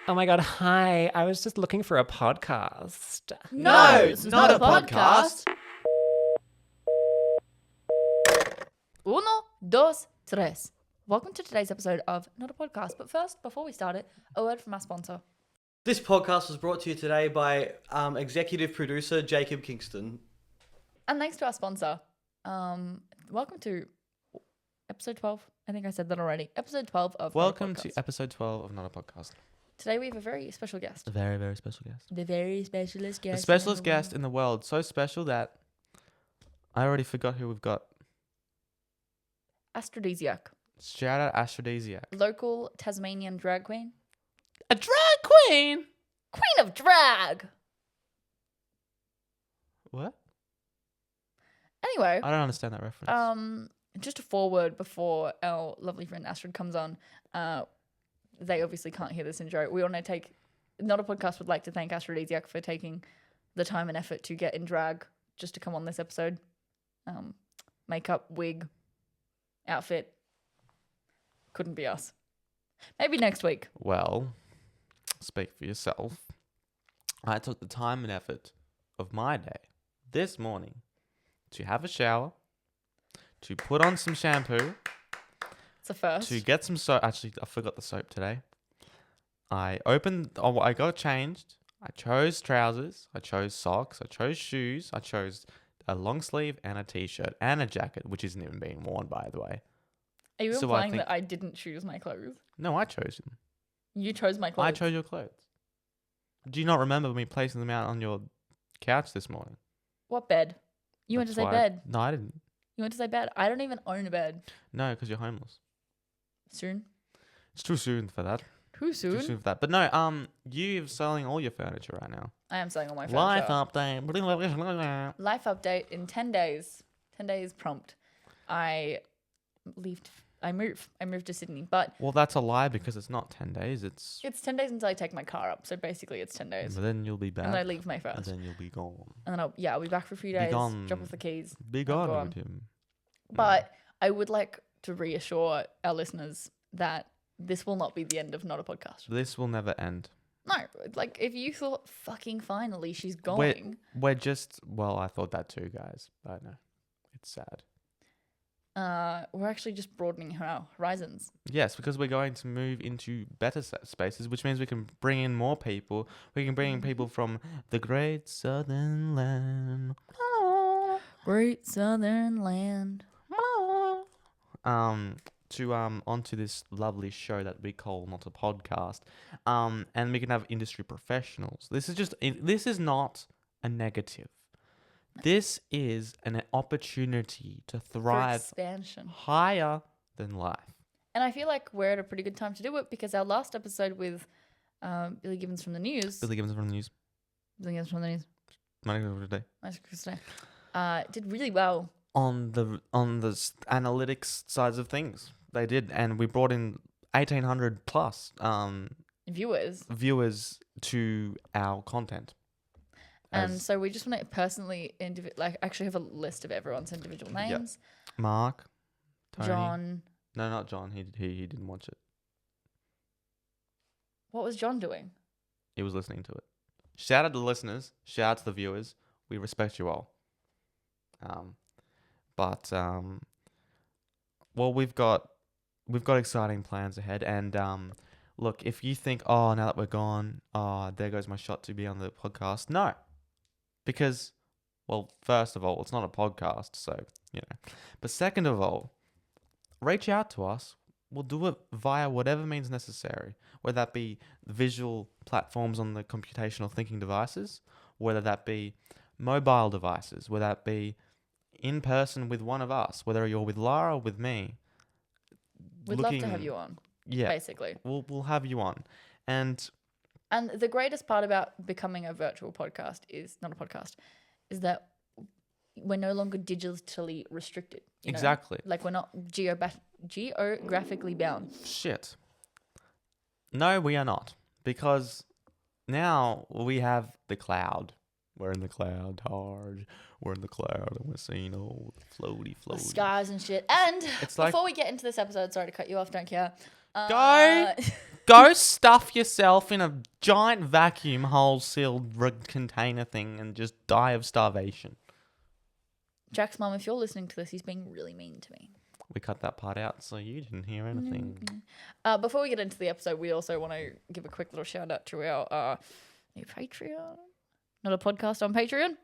Oh my God, hi. I was just looking for a podcast. No, it's not a podcast. Uno, dos, tres. Welcome to today's episode of Not a Podcast. But first, before we start it, a word from our sponsor. This podcast was brought to you today by executive producer Jacob Kingston. And thanks to our sponsor. Welcome to episode 12. I think I said that already. Episode 12 of Welcome Not a to Podcast. episode 12 of Not a Podcast. Today we have a very special guest. A very, very special guest. The very specialist guest. The specialist guest in the world. So special that I already forgot who we've got. Astridisiac. Shout out Astridisiac. Local Tasmanian drag queen. A drag queen? Queen of drag! What? Anyway. I don't understand that reference. Just a foreword before our lovely friend Astrid comes on. They obviously can't hear this intro. We want to take, Not a Podcast would like to thank Astridisiac for taking the time and effort to get in drag just to come on this episode. Makeup, wig, outfit. Couldn't be us. Maybe next week. Well, speak for yourself. I took the time and effort of my day this morning to have a shower, to put on some shampoo, It's a first. to get some soap. Actually, I forgot the soap today. I got changed. I chose trousers. I chose socks. I chose shoes. I chose a long sleeve and a t-shirt and a jacket, which isn't even being worn, by the way. Are you So implying that I didn't choose my clothes? No, I chose them. You chose my clothes. I chose your clothes. Do you not remember me placing them out on your couch this morning? What bed? You went to say bed. No, I didn't. You went to say bed. I don't even own a bed. No, because you're homeless. Soon. It's too soon for that. Too soon? Too soon for that. But no, you're selling all your furniture right now. I am selling all my furniture. Life update. Life update in 10 days. 10 days prompt. I moved to Sydney, but Well, that's a lie because it's not 10 days. It's 10 days until I take my car up. So basically it's 10 days. But then you'll be back. And then I leave May And 1st. then you'll be gone. And then I'll be back for a few days. gone. Drop off the keys. Be I'll gone go on. with him. But I would like to reassure our listeners that this will not be the end of Not a Podcast. This will never end. No, like if you thought fucking finally she's going. We're just, well, I thought that too, guys. I know. It's sad. We're actually just broadening our horizons. Yes, because we're going to move into better spaces, which means we can bring in more people. We can bring in people from the great southern land. Great Southern Land. Onto this lovely show that we call Not a Podcast. And we can have industry professionals. This is not a negative. This is an opportunity to For thrive expansion. higher than life. And I feel like we're at a pretty good time to do it because our last episode with Billy Gibbons from the News. Billy Gibbons from the News. Billy Gibbons from the News. Money over today. Nice Christine. Did really well. On the analytics sides of things, they did, and we brought in 1,800 plus Viewers. viewers to our content. And so we just want to personally actually have a list of everyone's individual names. Mark, Tony. John. No, not John. He didn't watch it. What was John doing? He was listening to it. Shout out to the listeners. Shout out to the viewers. We respect you all. Well, we've got exciting plans ahead, and look, if you think, oh, now that we're gone, there goes my shot to be on the podcast. No, because, well, first of all, it's not a podcast, so you know. But second of all, reach out to us. We'll do it via whatever means necessary, whether that be visual platforms on the computational thinking devices, whether that be mobile devices, whether that be in person with one of us, whether you're with Lara or with me. We'd love to have you on. Yeah, basically. We'll have you on, and the greatest part about becoming a virtual podcast is not a podcast, is that we're no longer digitally restricted. You know? Exactly. Like we're not geographically bound. Shit. No, we are not, because now we have the cloud. We're in the cloud, hard. We're in the cloud, and we're seeing all the floaty. The skies and shit. And It's like- before we get into this episode, sorry to cut you off, don't care. Go stuff yourself in a giant vacuum hole sealed container thing and just die of starvation. Jack's mum, if you're listening to this, he's being really mean to me. We cut that part out so you didn't hear anything. Before we get into the episode, we also want to give a quick little shout out to our new Patreon. Not a podcast on Patreon.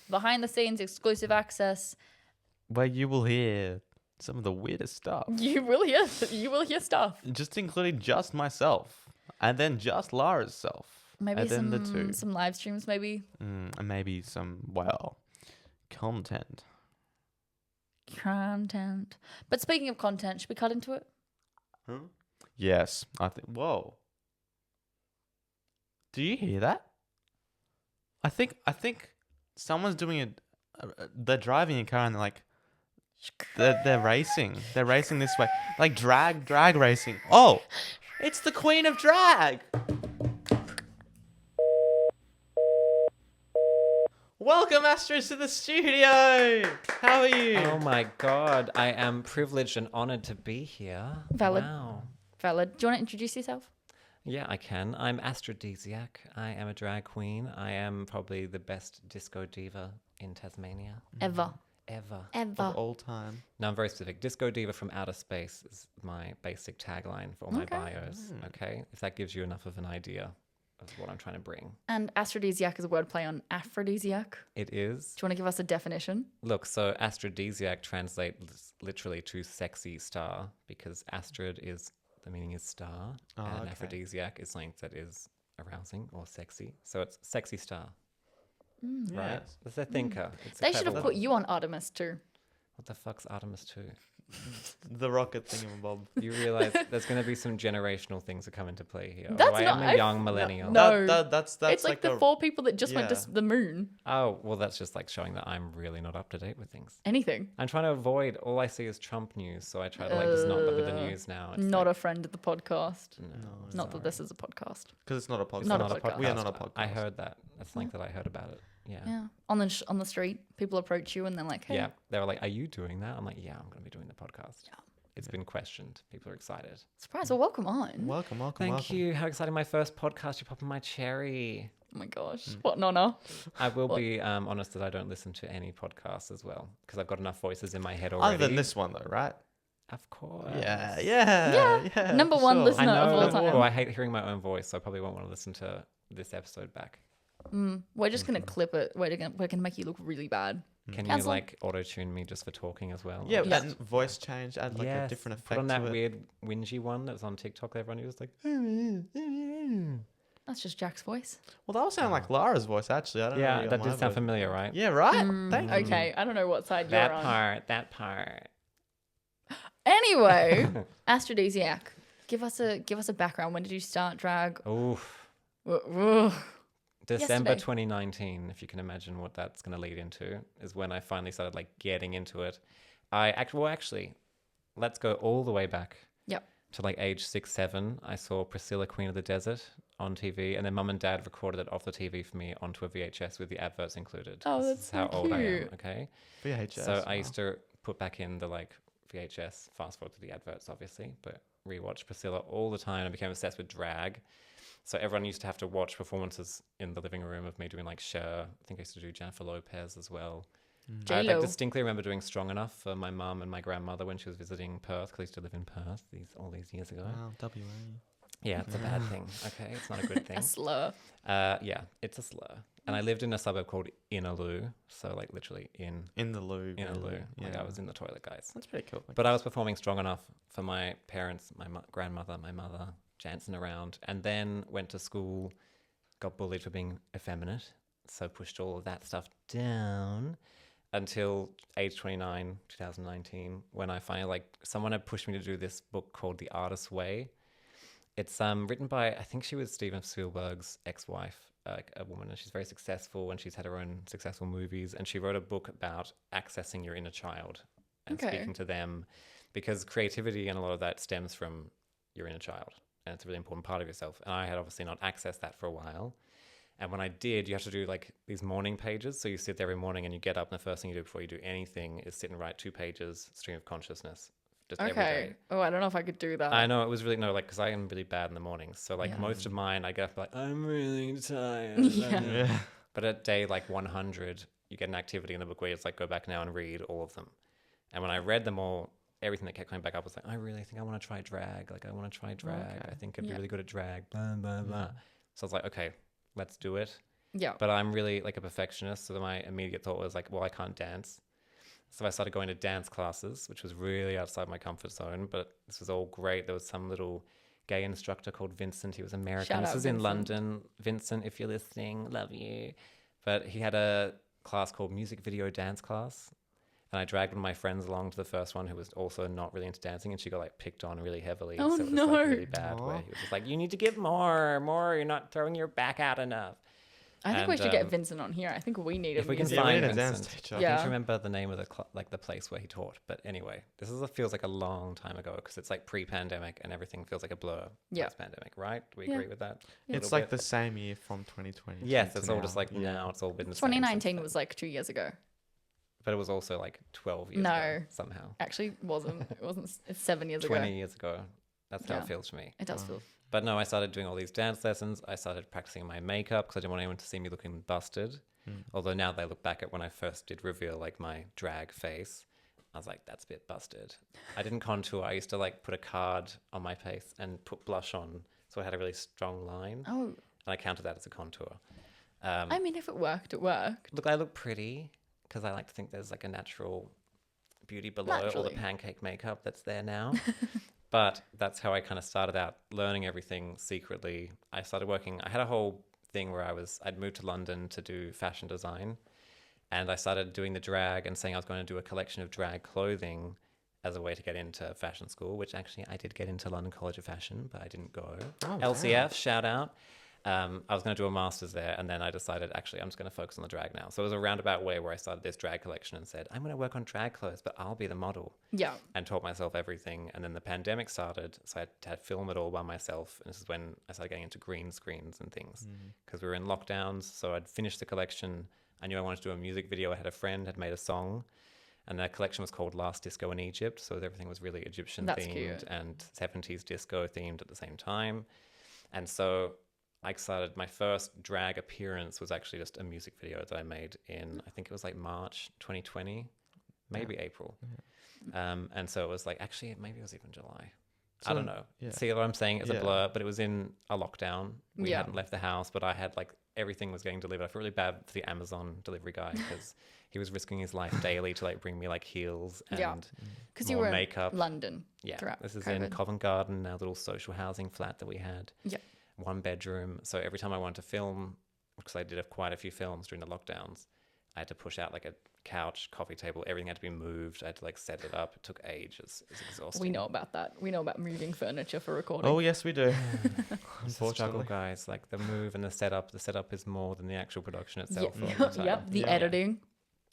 Behind the scenes, exclusive access. Where you will hear some of the weirdest stuff. You will hear stuff. Just including just myself. And then just Lara's self. Maybe and then the two. some live streams, maybe. And maybe some, content. Content. But speaking of content, should we cut into it? Huh? Yes. I think. Whoa. Do you hear that? I think someone's doing it. They're driving a car and they're racing. They're racing this way, like drag racing. Oh, it's the Queen of Drag. Welcome, Astrid, to the studio. How are you? Oh my god, I am privileged and honoured to be here. Valid. Wow. Valid. Do you want to introduce yourself? Yeah, I can. I'm Astridisiac. I am a drag queen. I am probably the best disco diva in Tasmania. Ever. Of all time. No, I'm very specific. Disco diva from outer space is my basic tagline for all my bios. Okay? If that gives you enough of an idea of what I'm trying to bring. And Astridisiac is a wordplay on aphrodisiac. It is. Do you want to give us a definition? Look, so Astridisiac translates literally to sexy star because Astrid is, the meaning is star, and aphrodisiac is something that is arousing or sexy. So it's sexy star. Right? Yes. It's a thinker. It's a They should clever have put one. you on Artemis too. What the fuck's Artemis 2? The rocket thingamabob. You realise there's going to be some generational things that come into play here. That's I am not- a young millennial. No. That's It's like the 4 people that just went to the moon. Oh, well, that's just like showing that I'm really not up to date with things. Anything. I'm trying to avoid, all I see is Trump news, so I try to just not look at the news now. It's Not like, a friend of the podcast. no, Not that this is a podcast. Because it's not a podcast. Not a podcast. We are not a podcast. I heard that. That's something that I heard about it. Yeah. Yeah. On the street, people approach you and they're like, hey. Yeah. They were like, are you doing that? I'm like, yeah, I'm going to be doing the podcast. Yeah. It's been questioned. People are excited. Surprise. Well, welcome on. Welcome. Thank you. How exciting. My first podcast. You're popping my cherry. Oh my gosh. What an honor. I will be honest that I don't listen to any podcasts as well because I've got enough voices in my head already. Other than this one, though, right? Of course. Yeah. Number one sure. listener of all time. Well, I hate hearing my own voice, so I probably won't want to listen to this episode back. We're just going to clip it. We're gonna make you look really bad. Can you Cancel. auto-tune me just for talking as well? Yeah, Yeah. and voice change, add like a different effect Put on that to it. weird whingy one that was on TikTok. Everyone was like, That's just Jack's voice. Well, that was sound like Lara's voice, actually. I don't know. yeah, what that my did sound voice- familiar, right? Yeah, right? Thank you. Okay. I don't know what side you're on. That part. Anyway, Astridisiac. Give us a background. When did you start drag? Oof. Ugh. December Yesterday. 2019, if you can imagine what that's going to lead into, is when I finally started getting into it. Actually, let's go all the way back. Yep. To age 6, 7. I saw Priscilla, Queen of the Desert on TV, and then mum and dad recorded it off the TV for me onto a VHS with the adverts included. Oh, This that's is how so old I am, cute. okay? VHS. So I wow. used to put back in the VHS, fast forward to the adverts, obviously, but rewatch Priscilla all the time. I became obsessed with drag. So everyone used to have to watch performances in the living room of me doing Cher. I think I used to do Jennifer Lopez as well. I J-Lo. distinctly remember doing Strong Enough for my mum and my grandmother when she was visiting Perth, because I used to live in Perth all these years ago. Wow, WA. Yeah, it's a bad thing. Okay, it's not a good thing. A slur. Yeah, it's a slur. And I lived in a suburb called Inaloo, so literally in In the loo. Inaloo. really. I was in the toilet, guys. That's pretty cool. But I was performing Strong Enough for my parents, my grandmother, my mother, Jansen around, and then went to school, got bullied for being effeminate, so pushed all of that stuff down until age 29, 2019, when I finally, someone had pushed me to do this book called The Artist's Way. It's written by, I think she was Steven Spielberg's ex-wife, a woman, and she's very successful, and she's had her own successful movies, and she wrote a book about accessing your inner child and speaking to them, because creativity and a lot of that stems from your inner child, and it's a really important part of yourself. And I had obviously not accessed that for a while. And when I did, you have to do these morning pages. So you sit there every morning and you get up, and the first thing you do before you do anything is sit and write 2 pages, stream of consciousness, just every Okay. day. Oh, I don't know if I could do that. I know it was really because I am really bad in the mornings. So like Yeah. most of mine, I get up like I'm really tired. Yeah. Yeah. But at day like 100, you get an activity in the book where it's like go back now and read all of them. And when I read them all, everything that kept coming back up was like, I really think I want to try drag. Like I want to try drag. Okay. I think I'd be Yeah. really good at drag. Blah blah blah. So I was like, okay, let's do it. Yeah. But I'm really like a perfectionist, so my immediate thought was like, well, I can't dance. So I started going to dance classes, which was really outside my comfort zone, but this was all great. There was some little gay instructor called Vincent. He was American. Shout This out was in Vincent. London. Vincent, if you're listening, love you. But he had a class called music video dance class. And I dragged one of my friends along to the first one who was also not really into dancing, and she got like picked on really heavily. Oh, so it was no. like really bad Aw. where he was just like, you need to give more, you're not throwing your back out enough. I think we And, should get Vincent on here. I think we need if we can music. Yeah, we find need a dance Vincent. teacher. I Yeah. can't remember the name of the place where he taught, but anyway, this feels like a long time ago because it's like pre-pandemic and everything feels like a blur Yeah. post-pandemic, right? Do we Yeah. agree with that? Yeah. It's Little like bit? the same year from 2020. Yes, to it's all now. just like Yeah. now it's all been the same since 2019 then. was like 2 years ago. But it was also like 12 years No. ago somehow. Actually, it wasn't. It wasn't. It's 7 years 20 ago. years ago. That's how Yeah. it feels to me. It does feel. But no, I started doing all these dance lessons. I started practicing my makeup because I didn't want anyone to see me looking busted. Although now they look back at when I first did reveal like my drag face, I was like, that's a bit busted. I didn't contour. I used to like put a card on my face and put blush on, so I had a really strong line, Oh, and I counted that as a contour. I mean, if it worked, it worked. Look, I look pretty because I like to think there's like a natural beauty below all Naturally. the pancake makeup that's there now. But that's how I kind of started out learning everything secretly. I started working. I had a whole thing where I'd moved to London to do fashion design, and I started doing the drag and saying I was going to do a collection of drag clothing as a way to get into fashion school, which actually I did get into London College of Fashion, but I didn't go. Oh, LCF, shout out. I was going to do a master's there, and then I decided, actually, I'm just going to focus on the drag now. So it was a roundabout way where I started this drag collection and said, I'm going to work on drag clothes, but I'll be the model, Yeah. and taught myself everything. And then the pandemic started, so I had to film it all by myself. And this is when I started getting into green screens and things because we were in lockdowns. So I'd finished the collection. I knew I wanted to do a music video. I had a friend had made a song, and that collection was called Last Disco in Egypt. So everything was really Egyptian That's themed cute. and 70s disco themed at the same time. And so I started, my first drag appearance was actually just a music video that I made in, I think it was like March 2020, maybe April. And so it was like, actually, maybe it was even July. I So, don't know. yeah. See what I'm saying? It's a Yeah. blur, but it was in a lockdown. We Yeah. hadn't left the house, but I had like everything was getting delivered. I feel really bad for the Amazon delivery guy because he was risking his life daily to like bring me like heels and Yeah. Because you more were makeup. in London. Yeah, throughout this is COVID. in Covent Garden, our little social housing flat that we had. Yeah. 1 bedroom. So every time I wanted to film, because I did quite a few films during the lockdowns, I had to push out like a couch, coffee table. Everything had to be moved. I had to like set it up. It took ages. It was exhausting. We know about that. We know about moving furniture for recording. Oh yes, we do. It's a struggle, Unfortunately. guys. Like the move and the setup. The setup is more than the actual production itself. Yep. a lot of the time. Yep. The Yeah. editing.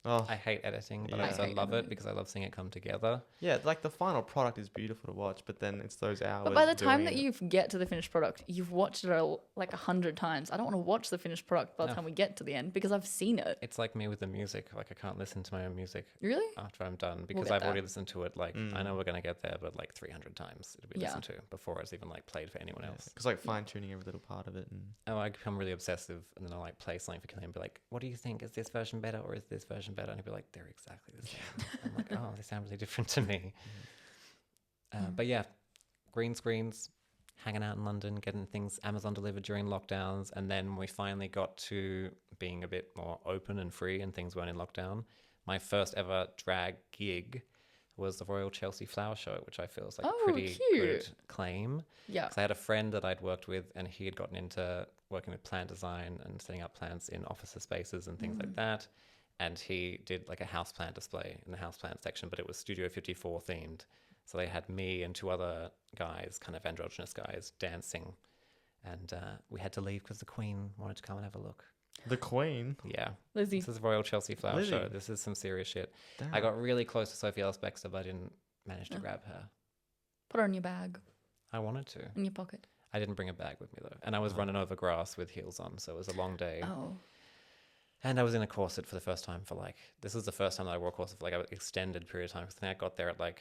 Oh, I hate editing, but Yeah. I also I hate love it editing. because I love seeing it come together. yeah, like the final product is beautiful to watch, but then it's those hours. But by the time doing that it. you get to the finished product, you've watched it like 100 times. I don't want to watch the finished product by the No. time we get to the end because I've seen it. It's like me with the music. Like I can't listen to my own music Really? after I'm done because get I've already there. listened to it. Like I know we're gonna get there, but like 300 times it'll be Yeah. listened to before it's even like played for anyone else. because like fine tuning every little part of it, and Oh, I become really obsessive, and then I'll like play something for Kelly and be like, "What do you think? Is this version better or is this version better?" And he'll be like, "They're exactly the same." I'm like, "Oh, they sound really different to me." But yeah, green screens, hanging out in London, getting things Amazon delivered during lockdowns, and then when we finally got to being a bit more open and free, and things weren't in lockdown, my first ever drag gig was the Royal Chelsea Flower Show, which I feel is like Oh, a pretty cute. good claim. Yeah. Because I had a friend that I'd worked with, and he had gotten into working with plant design and setting up plants in office spaces and things like that. And he did like a houseplant display in the houseplant section, but it was Studio 54 themed. So they had me and 2 other guys, kind of androgynous guys, dancing. And we had to leave because the Queen wanted to come and have a look. the Queen. Yeah. Lizzie. This is Royal Chelsea Flower Lizzie. Show. This is some serious shit. Damn. I got really close to Sophie Ellis-Bextor, but I didn't manage to grab her. Put her in your bag, I wanted to. in your pocket. I didn't bring a bag with me though. And I was running over grass with heels on, so it was a long day. Oh. And I was in a corset for the first time for like, this was the first time that I wore a corset for like an extended period of time. 'Cause I think I got there at like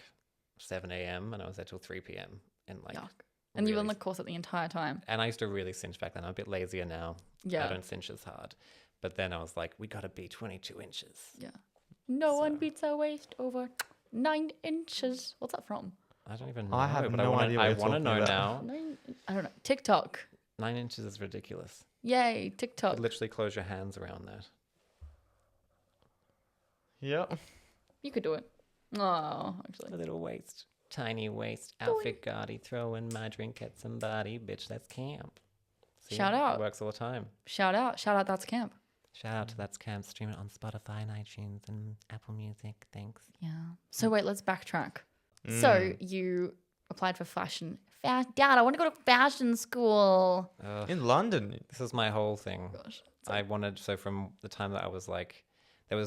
7 a.m. and I was there till 3 p.m. And like, Yuck. And you were on really- the corset the entire time. and I used to really cinch back then. I'm a bit lazier now. Yeah. I don't cinch as hard. But then I was like, we got to be 22 inches. Yeah. No one So- beats a waist over 9 inches. What's that from? I don't even know. I have but no idea what I you're want to talking know about. now. I don't know. TikTok. 9 inches is ridiculous. Yay, You TikTok. could literally close your hands around that. Yep. You could do it. Oh, actually. A little waist. Tiny waist. Outfit gaudy. Throw in my drink at somebody. Bitch, that's camp. See, Shout out. It works all the time. Shout out. Shout out, that's camp. Shout out to That's Camp. Stream it on Spotify and iTunes and Apple Music. Thanks. Yeah. So wait, let's backtrack. So Mm. you applied for fashion. Dad, I want to go to fashion school. Ugh, In London. this is my whole thing. Gosh. I wanted, so from the time that I was like,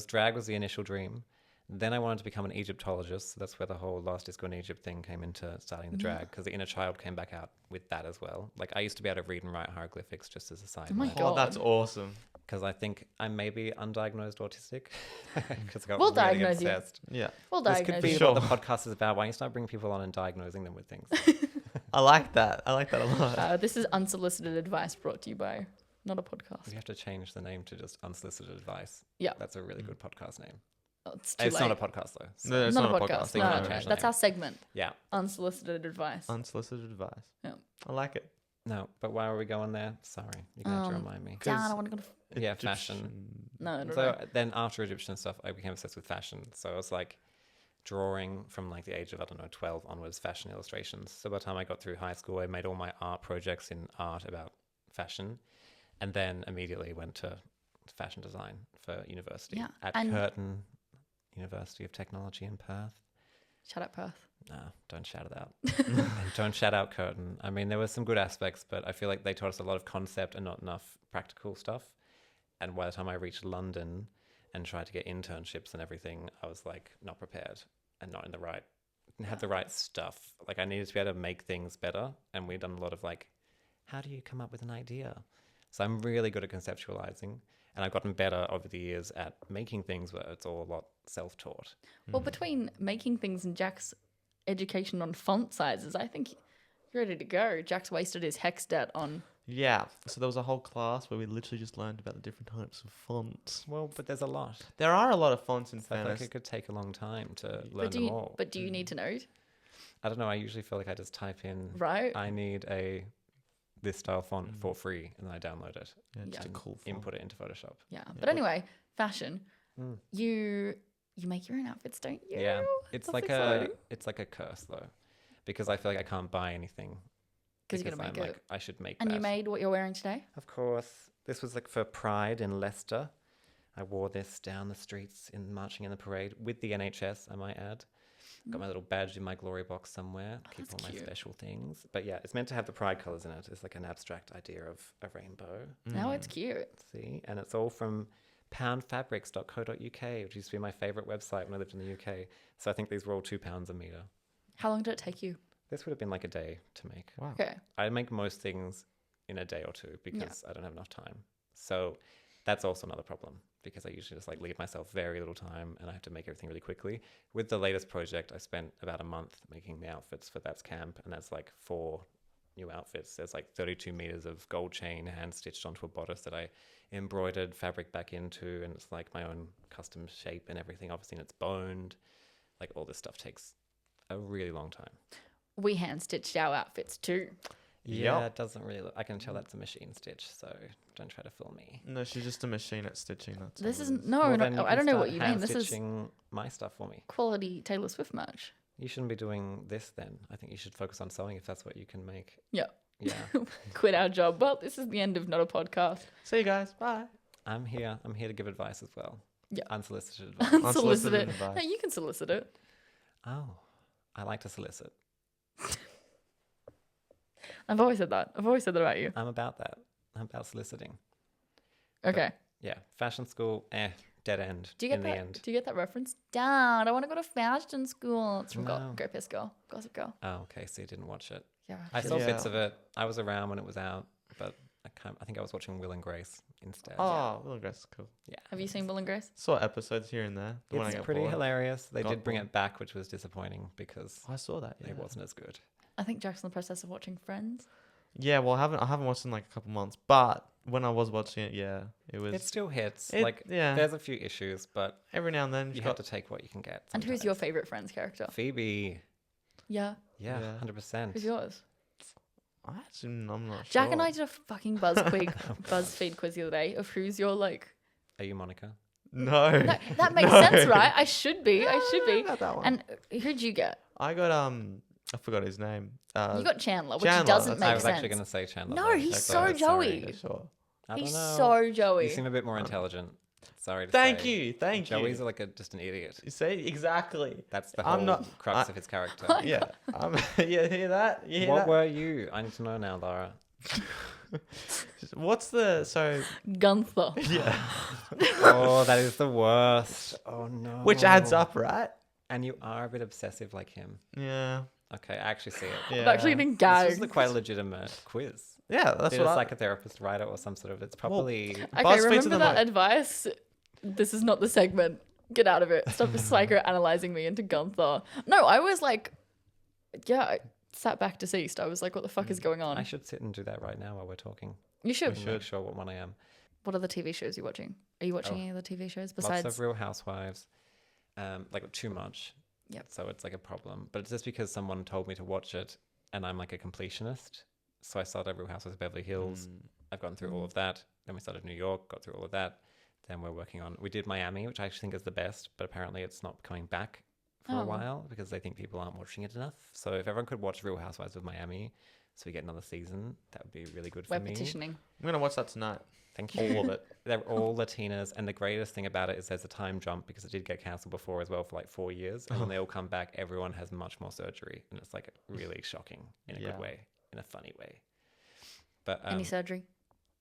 drag was the initial dream. Then I wanted to become an Egyptologist. So that's where the whole Last Disco in Egypt thing came into starting the drag, because the inner child came back out with that as well. Like, I used to be able to read and write hieroglyphics just as a side Oh my note. God. Oh, that's awesome. Because I think I may be undiagnosed autistic. Because I got We'll really diagnose you. obsessed. Yeah. We'll This diagnose could be you. Sure. what the podcast is about. Why don't you start bringing people on and diagnosing them with things? I like that. I like that a lot. This is unsolicited advice brought to you by not a podcast. We have to change the name to just Unsolicited Advice. Yeah. That's a really good podcast name. Oh, it's too It's late. not a podcast, though. So, No, it's not, not a podcast. So No, you no, can't no. change the That's name. our segment. yeah. Unsolicited advice. Unsolicited advice. Yeah. I like it. No, but why were we going there? Sorry. You're going to have to remind me. Dad, I want to go to. Yeah, fashion. No, no, So no. then after Egyptian stuff, I became obsessed with fashion. So I was like drawing from like the age of, I don't know, 12 onwards, fashion illustrations. So by the time I got through high school, I made all my art projects in art about fashion, and then immediately went to fashion design for university Yeah, at and- Curtin University of Technology in Perth. Shut up, Perth. No, don't shout it out. And don't shout out Curtin. I mean, there were some good aspects, but I feel like they taught us a lot of concept and not enough practical stuff. And by the time I reached London and tried to get internships and everything, I was like not prepared and not in the right, didn't have the right stuff. Like I needed to be able to make things better. And we've done a lot of like, how do you come up with an idea? So I'm really good at conceptualizing. And I've gotten better over the years at making things where it's all a lot self-taught. Well, between making things and Jack's education on font sizes, I think you're ready to go. Jack's wasted his hex debt on. Yeah. So there was a whole class where we literally just learned about the different types of fonts. Well, but there's a lot. There are a lot of fonts in So I feel fairness. like it could take a long time to learn But do them you? all. But do you need to know? I don't know. I usually feel like I just type in, Right. I need this style font for free, and then I download it, Yeah, just a Yeah. cool font. input it into Photoshop. Yeah. But anyway, fashion. Mm. You make your own outfits, don't you? Yeah, it's That's like exciting. a curse though, because I feel like I can't buy anything. Because you're gonna I'm make it. like, I should make And that. you made what you're wearing today. Of course, this was like for Pride in Leicester. I wore this down the streets in marching in the parade with the NHS, I might add. Got my little badge in my glory box somewhere. Keep that's all my cute. special things. But yeah, it's meant to have the pride colours in it. It's like an abstract idea of a rainbow. Now it's cute. See? And it's all from poundfabrics.co.uk, which used to be my favourite website when I lived in the UK. So I think these were all £2 a metre. How long did it take you? This would have been like a day to make. Wow. Okay. I make most things in a day or two because I don't have enough time. So that's also another problem because I usually just like leave myself very little time and I have to make everything really quickly. With the latest project, I spent about a month making the outfits for That's Camp, and that's like 4 new outfits. There's like 32 meters of gold chain hand stitched onto a bodice that I embroidered fabric back into, and it's like my own custom shape and everything. Obviously, and it's boned. Like all this stuff takes a really long time. We hand stitched our outfits too. Yeah, Yep. it doesn't really look, I can tell that's a machine stitch, so don't try to fool me. No, she's just a machine at stitching. That's This all it isn't. is. No, Well, no, then you I can don't know start what you mean. hand This is stitching my stuff for me. quality Taylor Swift merch. You shouldn't be doing this then. I think you should focus on sewing if that's what you can make. Yeah. Yeah. Quit our job. Well, this is the end of Not a Podcast. See you guys. Bye. I'm here to give advice as well. Yeah. Unsolicited advice. Solicit Unsolicited it. advice. No, you can solicit it. Oh, I like to solicit. I've always said that. I've always said that about you. I'm about that. I'm about soliciting. Okay. Yeah. Fashion school, dead end Do you get in that? the end. Do you get that reference? Dad, I want to go to fashion school. It's from No. Go Piss Girl, Gossip Girl. Oh, okay. So you didn't watch it. Yeah. I saw Yeah. bits of it. I was around when it was out, but I think I was watching Will and Grace instead. Oh, Will and Grace is cool. Yeah. Have you seen Will and Grace? Saw episodes here and there. The one I It's got pretty bored. hilarious. They Got did bring bored. it back, which was disappointing because I saw that. Yeah. it wasn't as good. I think Jack's in the process of watching Friends. Yeah, well, I haven't watched it in like a couple months, but when I was watching it, yeah, it was. It still hits. yeah. There's a few issues, but Every now and then you have to take what you can get. And who's your sometimes. favorite Friends character? Phoebe? Yeah. Yeah, Yeah. 100%. Who's yours? I'm not sure. Jack and I did a fucking BuzzFeed quiz the other day of who's your like. Are you Monica? No. No, that makes No. sense, right? I should be. I should be. Got that one. And who'd you get? I got I forgot his name. You got Chandler, which Chandler, doesn't that's- make I was sense. actually going to say Chandler. No, but he's I so thought it, sorry. Joey. Yeah, sure. I don't He's know. so Joey. You seem a bit more intelligent. Sorry to Thank say. you. Joey's like just an idiot. You see exactly. That's the I'm whole not- crux of his character. Yeah. Yeah. Hear that? You hear What that? were you? I need to know now, Laura. What's the so? Gunther. Yeah. Oh, that is the worst. Oh no. Which adds up, right? And you are a bit obsessive like him. Yeah. Okay, I actually see it. Yeah. I'm actually getting This gagged. was quite a legitimate quiz. Yeah, that's Did a what I. psychotherapist write it or some sort of? It's probably. Okay, BuzzFeed's remember in the that mic. advice? This is not the segment. Get out of it. Stop psychoanalyzing me into Gunther. No, I was like, yeah, I sat back deceased. I was like, what the fuck is going on? I should sit and do that right now while we're talking. You should. And make sure what one I am. What other TV shows are you watching? Are you watching any other TV shows Lots besides? of Real Housewives. Like too much. Yep. So it's like a problem. But it's just because someone told me to watch it and I'm like a completionist. So I started Real Housewives of Beverly Hills. I've gone through all of that. Then we started New York, got through all of that. Then we did Miami, which I actually think is the best, but apparently it's not coming back for a Oh. while because they think people aren't watching it enough. So if everyone could watch Real Housewives of Miami so we get another season, that would be really good for We're me. petitioning. I'm gonna watch that tonight. Thank you. All of it. They're all Latinas, and the greatest thing about it is there's a time jump because it did get cancelled before as well for like 4 years. And when they all come back, everyone has much more surgery, and it's like really shocking in a Yeah. good way, in a funny way. But Any surgery?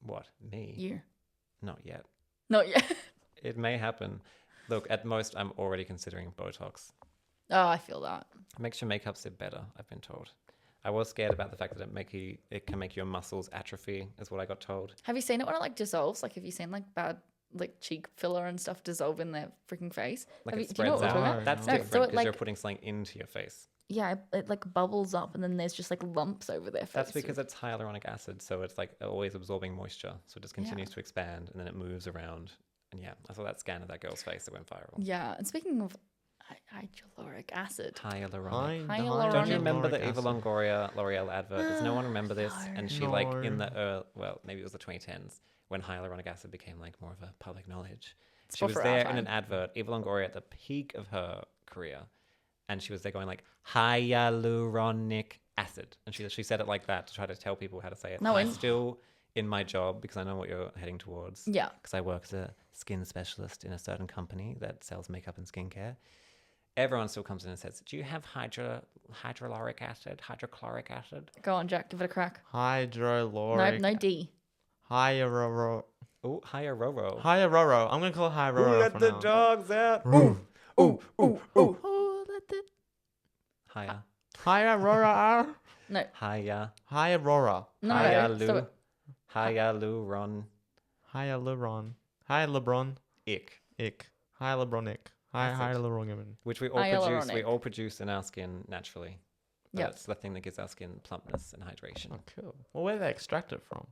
what me? You? Not yet. Not yet. It may happen. Look, at most, I'm already considering Botox. Oh, I feel that. It makes your makeup sit better. I've been told. I was scared about the fact that it can make your muscles atrophy, is what I got told. Have you seen it when it like dissolves? Like, have you seen like bad like cheek filler and stuff dissolve in their freaking face? Like Have it you, do you know spreads what we're talking out. about? That's No, so different it, because you're like- putting something into your face. Yeah, it like bubbles up and then there's just like lumps over their face. That's because it's hyaluronic acid, so it's like always absorbing moisture. So it just continues to expand and then it moves around. And yeah, I saw that scan of that girl's face that went viral. Yeah, and speaking of hyaluronic acid, Hyaluronic. Hyaluronic. Don't you remember the Hyaluronic Eva acid. Longoria L'Oreal advert? Does no one remember this? And she like in No. the maybe it was the 2010s when hyaluronic acid became like more of a public knowledge. It's She was before our there in an time. advert, Eva Longoria at the peak of her career, and she was there going like hyaluronic acid, and she said it like that to try to tell people how to say it. No, I'm and- still in my job because I know what you're heading towards. yeah, Because I work as a skin specialist in a certain company that sells makeup and skincare. Everyone still comes in and says, "Do you have hydrochloric acid? Hydrochloric acid?" go on, Jack, give it a crack. Hydroloric. No D. Hyaroro. Oh, hyaroro. Hyaroro. I'm gonna call it Hyaroro. Who let for the now. dogs out? Ooh. Oh, let the Higher. Hyarora. no, Higher. Hyarora. no. Hyalu. So Hyaluron. Hyaluron. Hyalubron. Ick. Ick. Hyaluronic. Acid. Hyaluronic. Which we all Hyaluronic. produce in our skin naturally. But Yep. it's the thing that gives our skin plumpness and hydration. Oh, cool. Well, where do they extract it from?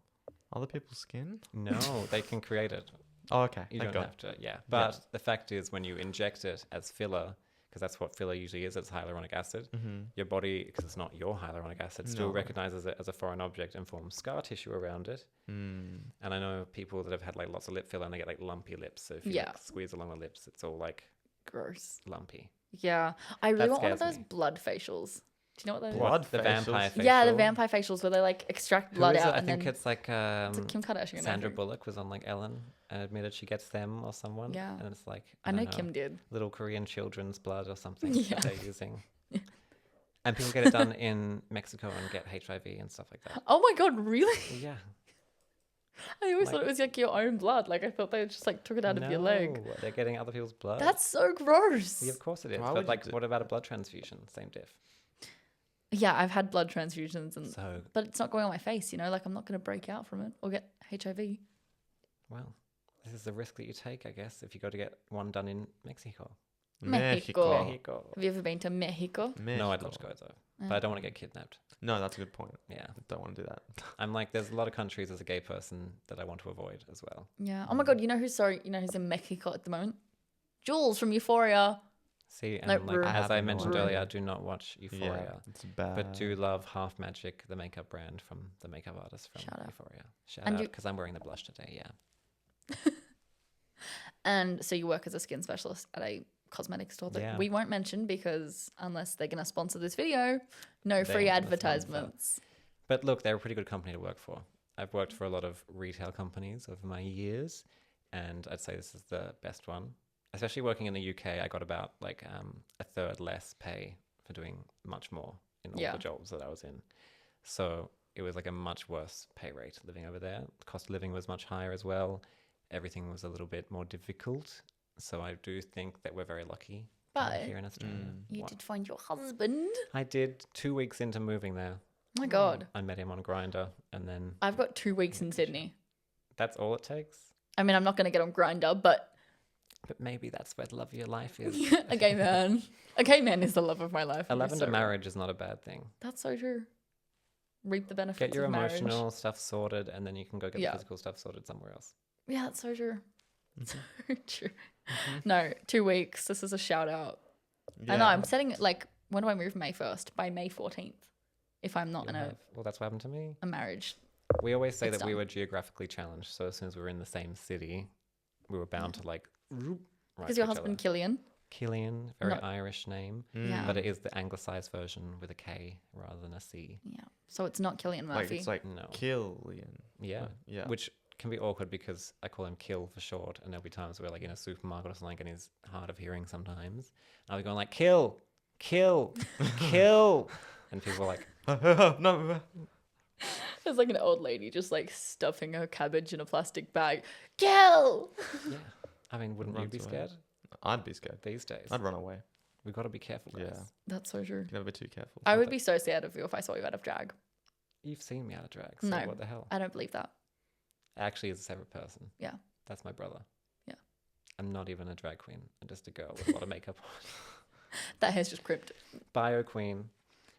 Other people's skin? No, they can create it. Oh, okay. You Thank don't God. have to, yeah. But the fact is, when you inject it as filler, because that's what filler usually is, it's hyaluronic acid, your body, because it's not your hyaluronic acid, still No. recognizes it as a foreign object and forms scar tissue around it. Mm. And I know people that have had like lots of lip filler and they get like lumpy lips. So if you Yeah. like, squeeze along the lips, it's all like gross. lumpy. Yeah, I really That want one of scares those me. blood facials. Do you know what those? Blood the facials? vampire facial. Yeah, the vampire facials where they like extract Who blood is it? out I and think then it's like it's like Kim Kardashian. I Sandra think. Bullock was on like Ellen and admitted she gets them or someone. Yeah. And it's like I know don't Kim did. little Korean children's blood or something Yeah. that they're using. And people get it done in Mexico and get HIV and stuff like that. Oh my god, really? Yeah. I always Like- thought it was like your own blood. Like I thought they just like took it out of your leg. No, they're getting other people's blood. That's so gross. Yeah, of course it is. Why would But you like, do- what about a blood transfusion? Same diff. Yeah, I've had blood transfusions, So, but it's not going on my face, you know? Like, I'm not going to break out from it or get HIV. well, this is the risk that you take, I guess, if you go to get one done in Mexico. Mexico. Mexico. Have you ever been to Mexico? No, I'd love to go though, but I don't want to get kidnapped. No, that's a good point. Yeah, Don't want to do that. I'm like, there's a lot of countries as a gay person that I want to avoid as well. Yeah. Oh my God, you know who's in Mexico at the moment? Jules from Euphoria. See, and No, like rude. as I Haven't mentioned watched it. earlier, I do not watch Euphoria, Yeah, it's bad. but do love Half Magic, the makeup brand from the makeup artist from Shout out. Euphoria. Shout And out, you- because I'm wearing the blush today. Yeah, And so you work as a skin specialist at a cosmetic store that Yeah. we won't mention because unless they're going to sponsor this video, no They free ain't gonna sponsor. advertisements. but look, they're a pretty good company to work for. I've worked for a lot of retail companies over my years, and I'd say this is the best one. Especially working in the UK, I got about like a third less pay for doing much more in all Yeah. the jobs that I was in. So it was like a much worse pay rate living over there. The cost of living was much higher as well. Everything was a little bit more difficult. So I do think that we're very lucky But here in Australia. you What? did find your husband. I did 2 weeks into moving there. Oh my God. I met him on Grindr, and then I've got 2 weeks in Sydney. that's all it takes. I mean, I'm not going to get on Grindr, but But maybe that's where the love of your life is. a gay man. A gay man is the love of my life. A You're lavender so right. marriage is not a bad thing. That's so true. Reap the benefits Get your of marriage. emotional stuff sorted, and then you can go get Yeah. the physical stuff sorted somewhere else. Yeah, that's so true. Mm-hmm. So true. No, 2 weeks. This is a shout out. I know. I'm setting it like, when do I move? May 1st. By May 14th. If I'm not in Well, that's what happened to me. a marriage. We always say It's that we done. were geographically challenged, so as soon as we were in the same city, we were bound to like. Because your husband, Killian. Killian, very Not- Irish name, Yeah. but it is the anglicised version with a K rather than a C. Yeah. So it's not Killian like Murphy. it's like No. Killian. Yeah, Yeah. which can be awkward because I call him Kill for short, and there'll be times where like in a supermarket or something, and he's hard of hearing sometimes. I'll be going like Kill, Kill, Kill, and people are like, No. There's like an old lady just like stuffing her cabbage in a plastic bag. Kill! yeah. I mean, wouldn't you Runs be away. scared I'd be scared. these days? I'd run away. We've got to be careful, guys. Yeah. That's so true. You can never be too careful. I would be so scared of you if I saw you out of drag. You've seen me out of drag, so No. what the hell? I don't believe that. Actually, is a separate person. Yeah. That's my brother. Yeah. I'm not even a drag queen. I'm just a girl with a lot of makeup on. That hair's just crimped. Bio queen.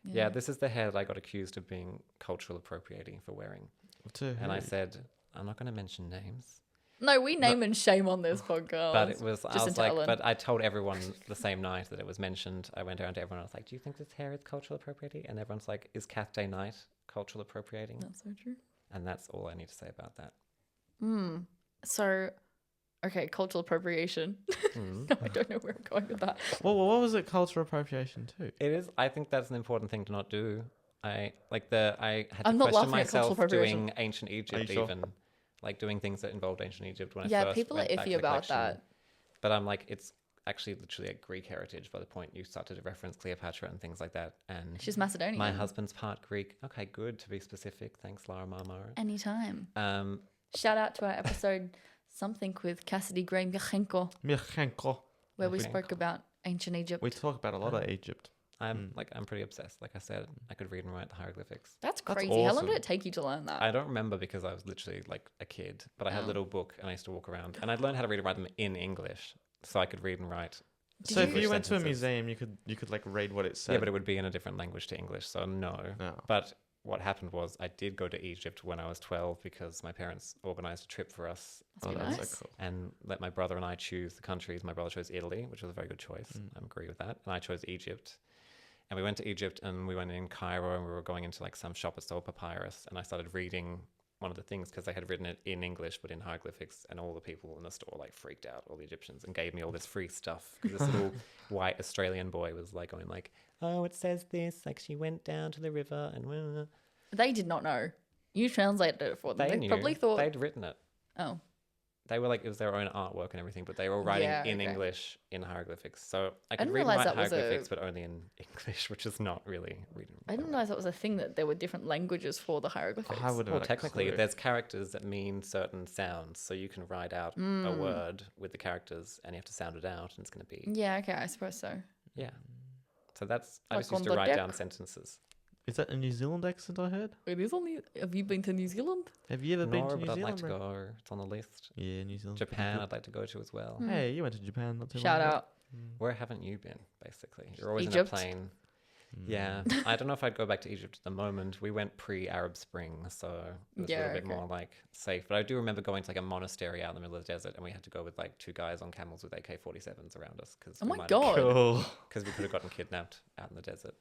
Yeah, this is the hair that I got accused of being cultural appropriating for wearing. And I said, I'm not going to mention names. No, we name and shame on this podcast. But it was, I Just was into like, Ellen. but I told everyone the same night that it was mentioned. I went around to everyone. I was like, do you think this hair is cultural appropriating? And everyone's like, is Cath Day Night cultural appropriating? That's so true. And that's all I need to say about that. So, okay, cultural appropriation. Mm. No, I don't know where I'm going with that. Well, what was it? Cultural appropriation too. It is. I think that's an important thing to not do. I had to I'm not question laughing at cultural myself appropriation. doing ancient Egypt, sure? even like doing things that involved ancient Egypt when I Yeah, first people are went back to iffy the about collection. that. But I'm like, it's actually literally a Greek heritage by the point you started to reference Cleopatra and things like that. And She's Macedonian. my husband's part Greek. Okay, good to be specific. Thanks, Lara Marmara. Anytime. Um, Shout out to our episode something with Cassidy Gray Myachenko, Myachenko. where we Myachenko. spoke about ancient Egypt. We talk about a lot of Egypt. I'm pretty obsessed. Like I said, I could read and write the hieroglyphics. That's That's crazy. How long awesome. did it take you to learn that? I don't remember because I was literally like a kid, but I had a little book and I used to walk around and I'd learned how to read and write them in English, so I could read and write. So if you- you went to a sentences. museum, you could like read what it said. Yeah, but it would be in a different language to English, so no. No. But what happened was I did go to Egypt when I was 12 because my parents organized a trip for us Oh, Must be that's nice. so cool. and let my brother and I choose the countries. My brother chose Italy, which was a very good choice. I agree with that. And I chose Egypt. And we went to Egypt and we went in Cairo and we were going into like some shop that sold papyrus. And I started reading one of the things because they had written it in English but in hieroglyphics. And all the people in the store like freaked out, all the Egyptians, and gave me all this free stuff. Because this little white Australian boy was like going like, oh, it says this. Like she went down to the river and They did not know. You translated it for them. they They knew. probably thought, They'd written it. oh, They were like, it was their own artwork and everything, but they were writing Yeah, in okay. English in hieroglyphics. So I didn't could read and realise write that was a- hieroglyphics, but only in English, which is not really reading. I didn't realize that was a thing that there were different languages for the hieroglyphics. I would have Well, had a technically, clue. there's characters that mean certain sounds, so you can write out a word with the characters, and you have to sound it out, and it's going to be Yeah, okay, I suppose so. yeah. So that's I Like just used on to the write deck? down sentences. Is that a New Zealand accent I heard? It is only. Have you been to New Zealand? Have you ever been No, to New but I'd Zealand? like to bro? go. It's on the list. Yeah, New Zealand. Japan, I'd like to go to as well. Mm. Hey, you went to Japan not too Shout long ago. out. Where haven't you been, basically? You're always Egypt. in a plane. Mm. Yeah. I don't know if I'd go back to Egypt at the moment. We went pre-Arab Spring, so it was a Yeah, little bit okay. more like safe. But I do remember going to like a monastery out in the middle of the desert, and we had to go with like 2 guys on camels with AK-47s around us because Oh my God. Cool. because we could have gotten kidnapped out in the desert.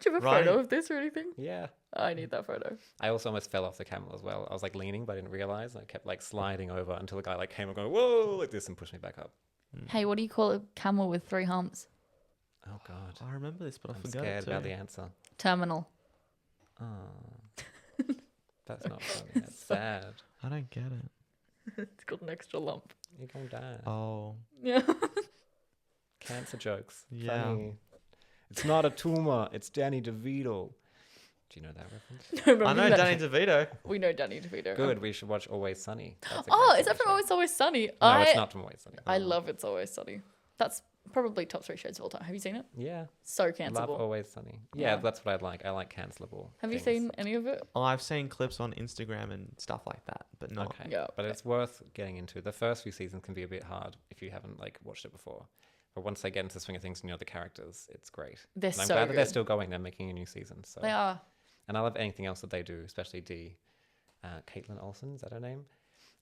Do you have a Right. photo of this or anything? Yeah. I need that photo. I also almost fell off the camel as well. I was like leaning, but I didn't realize. And I kept like sliding over until the guy like came and going, whoa, like this, and pushed me back up. Hey, what do you call a camel with 3 humps? Oh God. I remember this, but I I'm forgot scared it too. about the answer. Terminal. Oh. That's not funny. That's sad. I don't get it. It's got an extra lump. You're gonna die. Oh, Yeah. Cancer jokes. Yeah. Funny. It's not a tumor. It's Danny DeVito. Do you know that reference? No, but I know that- Danny DeVito. We know Danny DeVito. Good. We should watch Always Sunny. That's a Oh, great is that TV from show. Always Always Sunny? No, it's not from Always Sunny. I love It's Always Sunny. That's probably top 3 shows of all time. Have you seen it? Yeah. So Love cancelable. Always Sunny. Yeah, Yeah. that's what I like. I like cancelable. Have you things. seen any of it? Oh, I've seen clips on Instagram and stuff like that, but not. Okay. Yeah, But okay. it's worth getting into. The first few seasons can be a bit hard if you haven't like watched it before. But once they get into the swing of things and you know the characters, it's great. They're And I'm so glad that they're good. still going. They're making a new season. So They are. And I love anything else that they do, especially Dee. Caitlin Olsen, is that her name?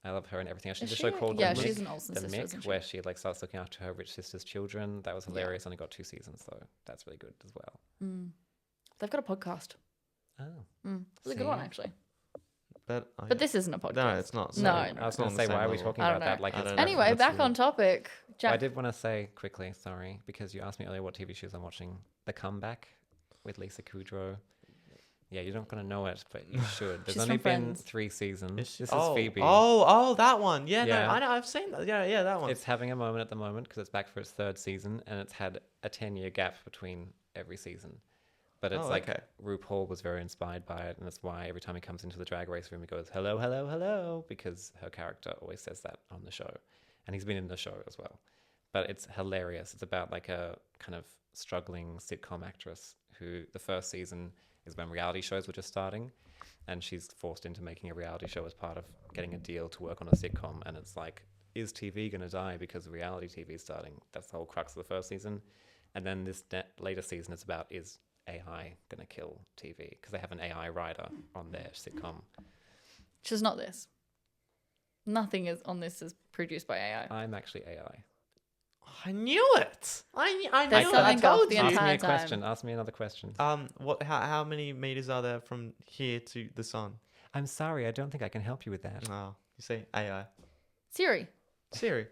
I love her and everything else. She Is did a she? show called Yeah, The she's Mick, an Olsen The sister, Mick, isn't she? where she like starts looking after her rich sister's children. That was Yeah. hilarious. Only got 2 seasons, so that's really good as well. Mm. They've got a podcast. Oh, It's a good one, See? actually. But, But this isn't a podcast. No, it's not. No, so no. I was it's going not to on say, the why same are we level. talking I about don't that? know. Like, I it's don't know. Anyway, That's back on weird. topic. I Jack. did want to say quickly, sorry, because you asked me earlier what TV shows I'm watching. The Comeback with Lisa Kudrow. Yeah, you're not going to know it, but you should. There's She's only from been Friends. 3 seasons. Is she- This oh, is Phoebe. Oh, that one. Yeah, Yeah. no, I know. I've seen that. Yeah, that one. It's having a moment at the moment because it's back for its 3rd season and it's had a 10-year gap between every season. But it's Oh, like okay. RuPaul was very inspired by it, and that's why every time he comes into the drag race room, he goes, hello, hello, hello, because her character always says that on the show. And he's been in the show as well. But it's hilarious. It's about like a kind of struggling sitcom actress who the first season is when reality shows were just starting. And she's forced into making a reality show as part of getting a deal to work on a sitcom. And it's like, is TV going to die because reality TV is starting? That's the whole crux of the first season. And then this later season is about, is AI going to kill TV? Because they have an AI writer on their sitcom. She's not this. Nothing is on this is produced by AI. I'm actually AI. I knew it. I knew There's it. I something off told the you. Ask me entire a time. question. Ask me another question. What? How many meters are there from here to the sun? I'm sorry, I don't think I can help you with that. Oh, you say AI. Siri. Siri.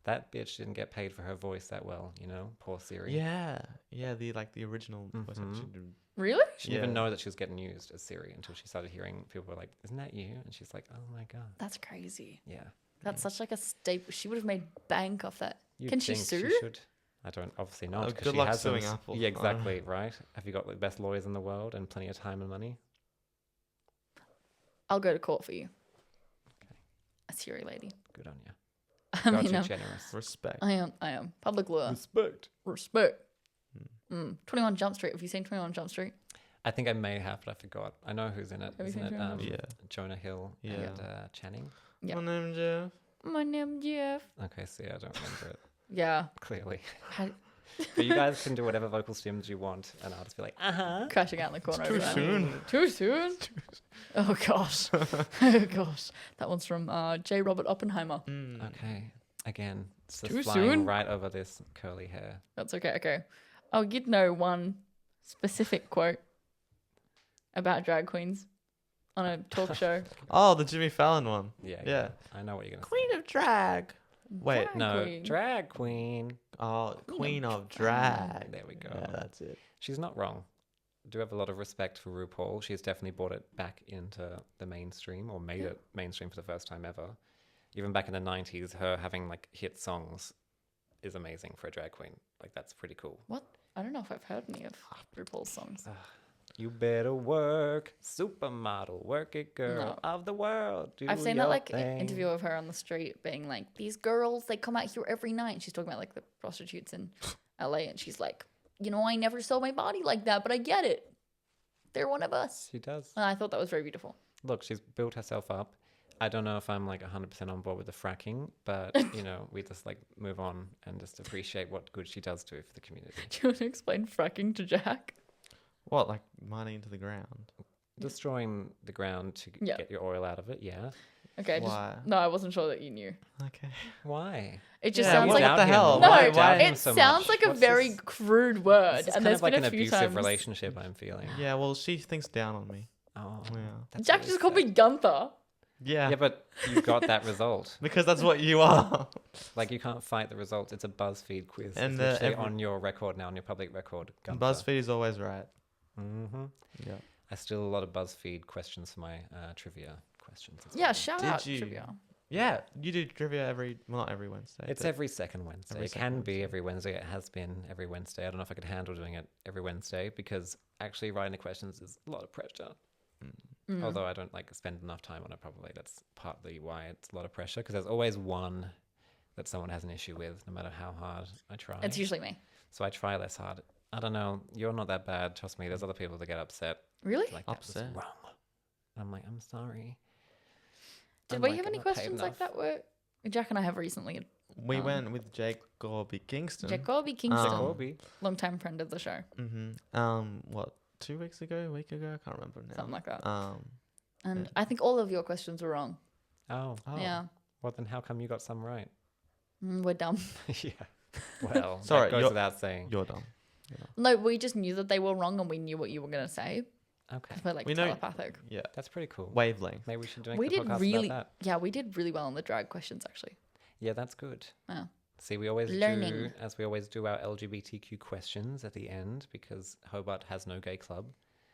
That bitch didn't get paid for her voice that well, you know? Poor Siri. Yeah, the original voice Mhm. actor did. Really? She didn't even Yeah. know that she was getting used as Siri until she started hearing people were like, isn't that you? And she's like, oh my God. That's crazy. Yeah. That's such like a staple. She would have made bank off that. You'd Can she think sue? should. I don't, obviously not. Oh, 'cause good she luck hasn't. suing Apple. Yeah, exactly, right? Have you got the best lawyers in the world and plenty of time and money? I'll go to court for you. A Siri lady. Good on you. I God, mean, you're generous. Respect. I am. Public lawyer. Respect. Respect. 21 Jump Street. Have you seen 21 Jump Street? I think I may have, but I forgot. I know who's in it. Have you Isn't seen it? Jonah Hill? Yeah. Jonah Hill Yeah. and Channing. Yeah. My name's Jeff. My name Jeff. Okay, see, I don't remember it Yeah. clearly. Had- But you guys can do whatever vocal stims you want, and I'll just be like, crashing out in the corner. Too over that. soon. Too soon? Oh, gosh. Oh, gosh. That one's from J. Robert Oppenheimer. Mm. Okay. Again, it's just Too flying soon? right over this curly hair. That's okay. Okay. Oh, you'd know one specific quote about drag queens on a talk show. Oh, the Jimmy Fallon one. Yeah. I know what you're going to Queen of Drag. Wait, Drag No, queen. drag queen. Oh, Queen of Drag. There we go. Yeah, that's it. She's not wrong. I do have a lot of respect for RuPaul. She's definitely brought it back into the mainstream, or made it mainstream for the first time ever. Even back in the 90s, her having like hit songs is amazing for a drag queen. Like, that's pretty cool. What? I don't know if I've heard any of RuPaul's songs. You better work, supermodel, work it, girl No. of the world. Do I've seen your that like thing. interview of her on the street being like, these girls, they come out here every night. And she's talking about like the prostitutes in LA, and she's like, you know, I never saw my body like that, but I get it. They're one of us. She does. And I thought that was very beautiful. Look, she's built herself up. I don't know if I'm like 100% on board with the fracking, but you know, we just like move on and just appreciate what good she does do for the community. Do you want to explain fracking to Jack? What, like mining into the ground? Destroying the ground to Yeah. get your oil out of it, yeah. Okay, Why? no, I wasn't sure that you knew. Okay. Why? It just Yeah, sounds what like the hell? no, Why- doubt him it so sounds much? like a What's very this? crude word, This is and kind there's of like been an a few abusive times. relationship I'm feeling. Yeah, well, she thinks down on me. Oh, Yeah. that's Jack really just called sad. me Gunther. Yeah. Yeah, but you got that result. Because that's what you are. Like, you can't fight the results. It's a BuzzFeed quiz. And, it's literally every- on your record now, on your public record. BuzzFeed is always right. Mm-hmm. Yeah. I steal a lot of BuzzFeed questions for my trivia questions. as Yeah, well. shout Did out you? trivia. Yeah, you do trivia not every Wednesday. It's but every second Wednesday. every It second can be Wednesday. every Wednesday. It has been every Wednesday. I don't know if I could handle doing it every Wednesday because actually writing the questions is a lot of pressure. Mm. Although I don't like spend enough time on it, probably that's partly why it's a lot of pressure because there's always one that someone has an issue with, no matter how hard I try. It's usually me. So I try less hard. I don't know. You're not that bad. Trust me. There's other people that get upset. Really? Like that was Upset? wrong. And I'm like, I'm sorry. Did I'm we like, have I'm any not paid questions like enough. that? Where Jack and I have recently. We went with Jake Gorby Kingston. Jacoby Kingston, Jacoby. long-time friend of the show, What, 2 weeks ago, a week ago? I can't remember now. something like that. Um, And yeah. I think all of your questions were wrong. Oh. Yeah, Well, then how come you got some right? we're dumb. Yeah. Well, Sorry, that goes you're- without saying. you're dumb. No, we just knew that they were wrong, and we knew what you were gonna say. Okay. 'Cause we're like We know- telepathic. Yeah. That's pretty cool. Wavelength. Maybe we should do a We did podcast really, about that. yeah, we did really well on the drag questions actually. Yeah, that's good. Yeah. See, we always Learning. do, as we always do, our LGBTQ questions at the end because Hobart has no gay club.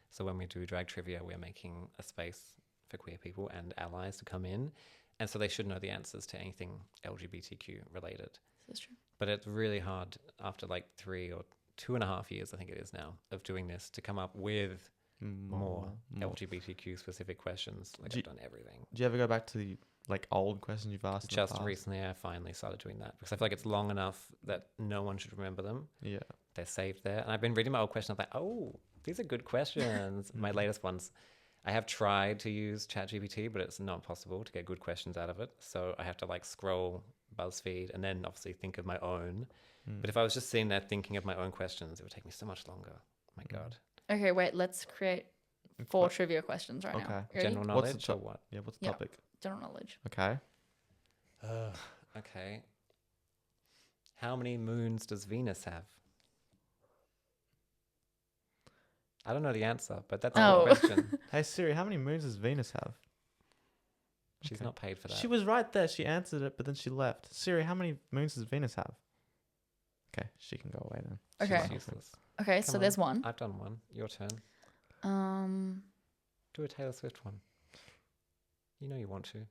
So when we do drag trivia, we're making a space for queer people and allies to come in. And so they should know the answers to anything LGBTQ related. That's true. But it's really hard after like 3 or 2.5 years, I think it is now, of doing this to come up with more LGBTQ specific questions. Like Do I've you- done everything. Do you ever go back to the old questions you've asked? in the Just past? recently, I finally started doing that because I feel like it's long enough that no one should remember them. Yeah. They're saved there. And I've been reading my old questions. I'm like, oh, these are good questions. My latest ones. I have tried to use ChatGPT, but it's not possible to get good questions out of it. So I have to like scroll BuzzFeed and then obviously think of my own. But if I was just sitting there thinking of my own questions, it would take me so much longer. My God. Okay, wait. Let's create 4 trivia questions right now. Okay. You ready? General What's the knowledge or top- what? Yeah, what's the Yeah. topic? General knowledge. Okay. Okay. How many moons does Venus have? I don't know the answer, but that's a Oh. good question. Hey Siri, how many moons does Venus have? She's Okay. not paid for that. She was right there. She answered it, but then she left. Siri, how many moons does Venus have? Okay, she can go away then. She's Okay. useless. Okay, Come so there's on. one. I've done one. Your turn. Um, Do a Taylor Swift one. You know you want to.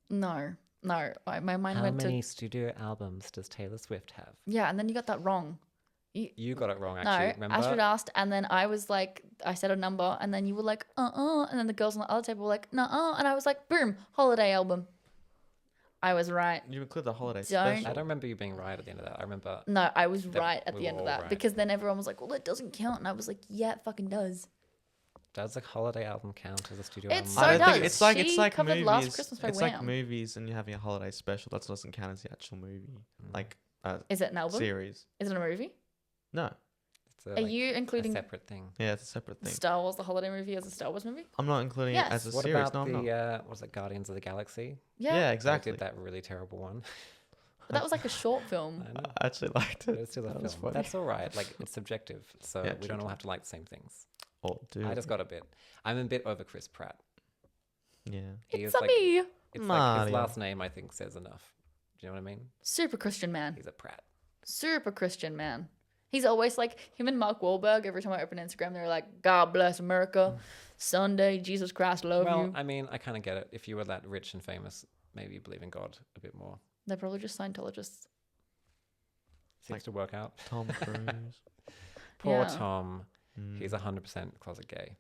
no. My mind How went many to studio albums does Taylor Swift have? yeah, and then you got that wrong. You got it wrong, No, actually. Remember? Astrid asked, and then I was like, I said a number, and then you were like, and then the girls on the other table were like, and I was like, boom, holiday album. I was right. You include the holiday Don't- special. I don't remember you being right at the end of that. I remember. No, I was That right at we the end were of all that right. because then everyone was like, well, it doesn't count, and I was like, yeah, it fucking does. Does a holiday album count as a studio It's album? so I don't think does. it's like She it's like covered movies. Last Christmas by It's like Wham. movies, and you're having a holiday special. That doesn't count as the actual movie, like Is it an album? series. Is it a movie? No, It's a, Are like, you a including separate thing? yeah, it's a separate thing. Star Wars, the holiday movie, as a Star Wars movie? I'm not including Yes. it as a What series. about No, I'm not. the what was it, Guardians of the Galaxy? Yeah. Yeah, They exactly. did that really terrible one. But that was like a short film. I know. I actually liked But it. it's still a That was film. funny. That's all right. Like it's subjective, so Yeah, we don't true, all have to like the same things. Oh, dude. I just got a bit. I'm a bit over Chris Pratt. Yeah. He It's is a like, me. it's like his Mario. last name. I think says enough. Do you know what I mean? Super Christian man. He's a Pratt. Super Christian man. He's always like him and Mark Wahlberg. Every time I open Instagram, they're like, God bless America. Sunday, Jesus Christ, love Well, you. I mean, I kind of get it. If you were that rich and famous, maybe you believe in God a bit more. They're probably just Scientologists. Seems Like- to work out. Tom Cruise. Poor Yeah. Tom. Mm. He's 100% closet gay.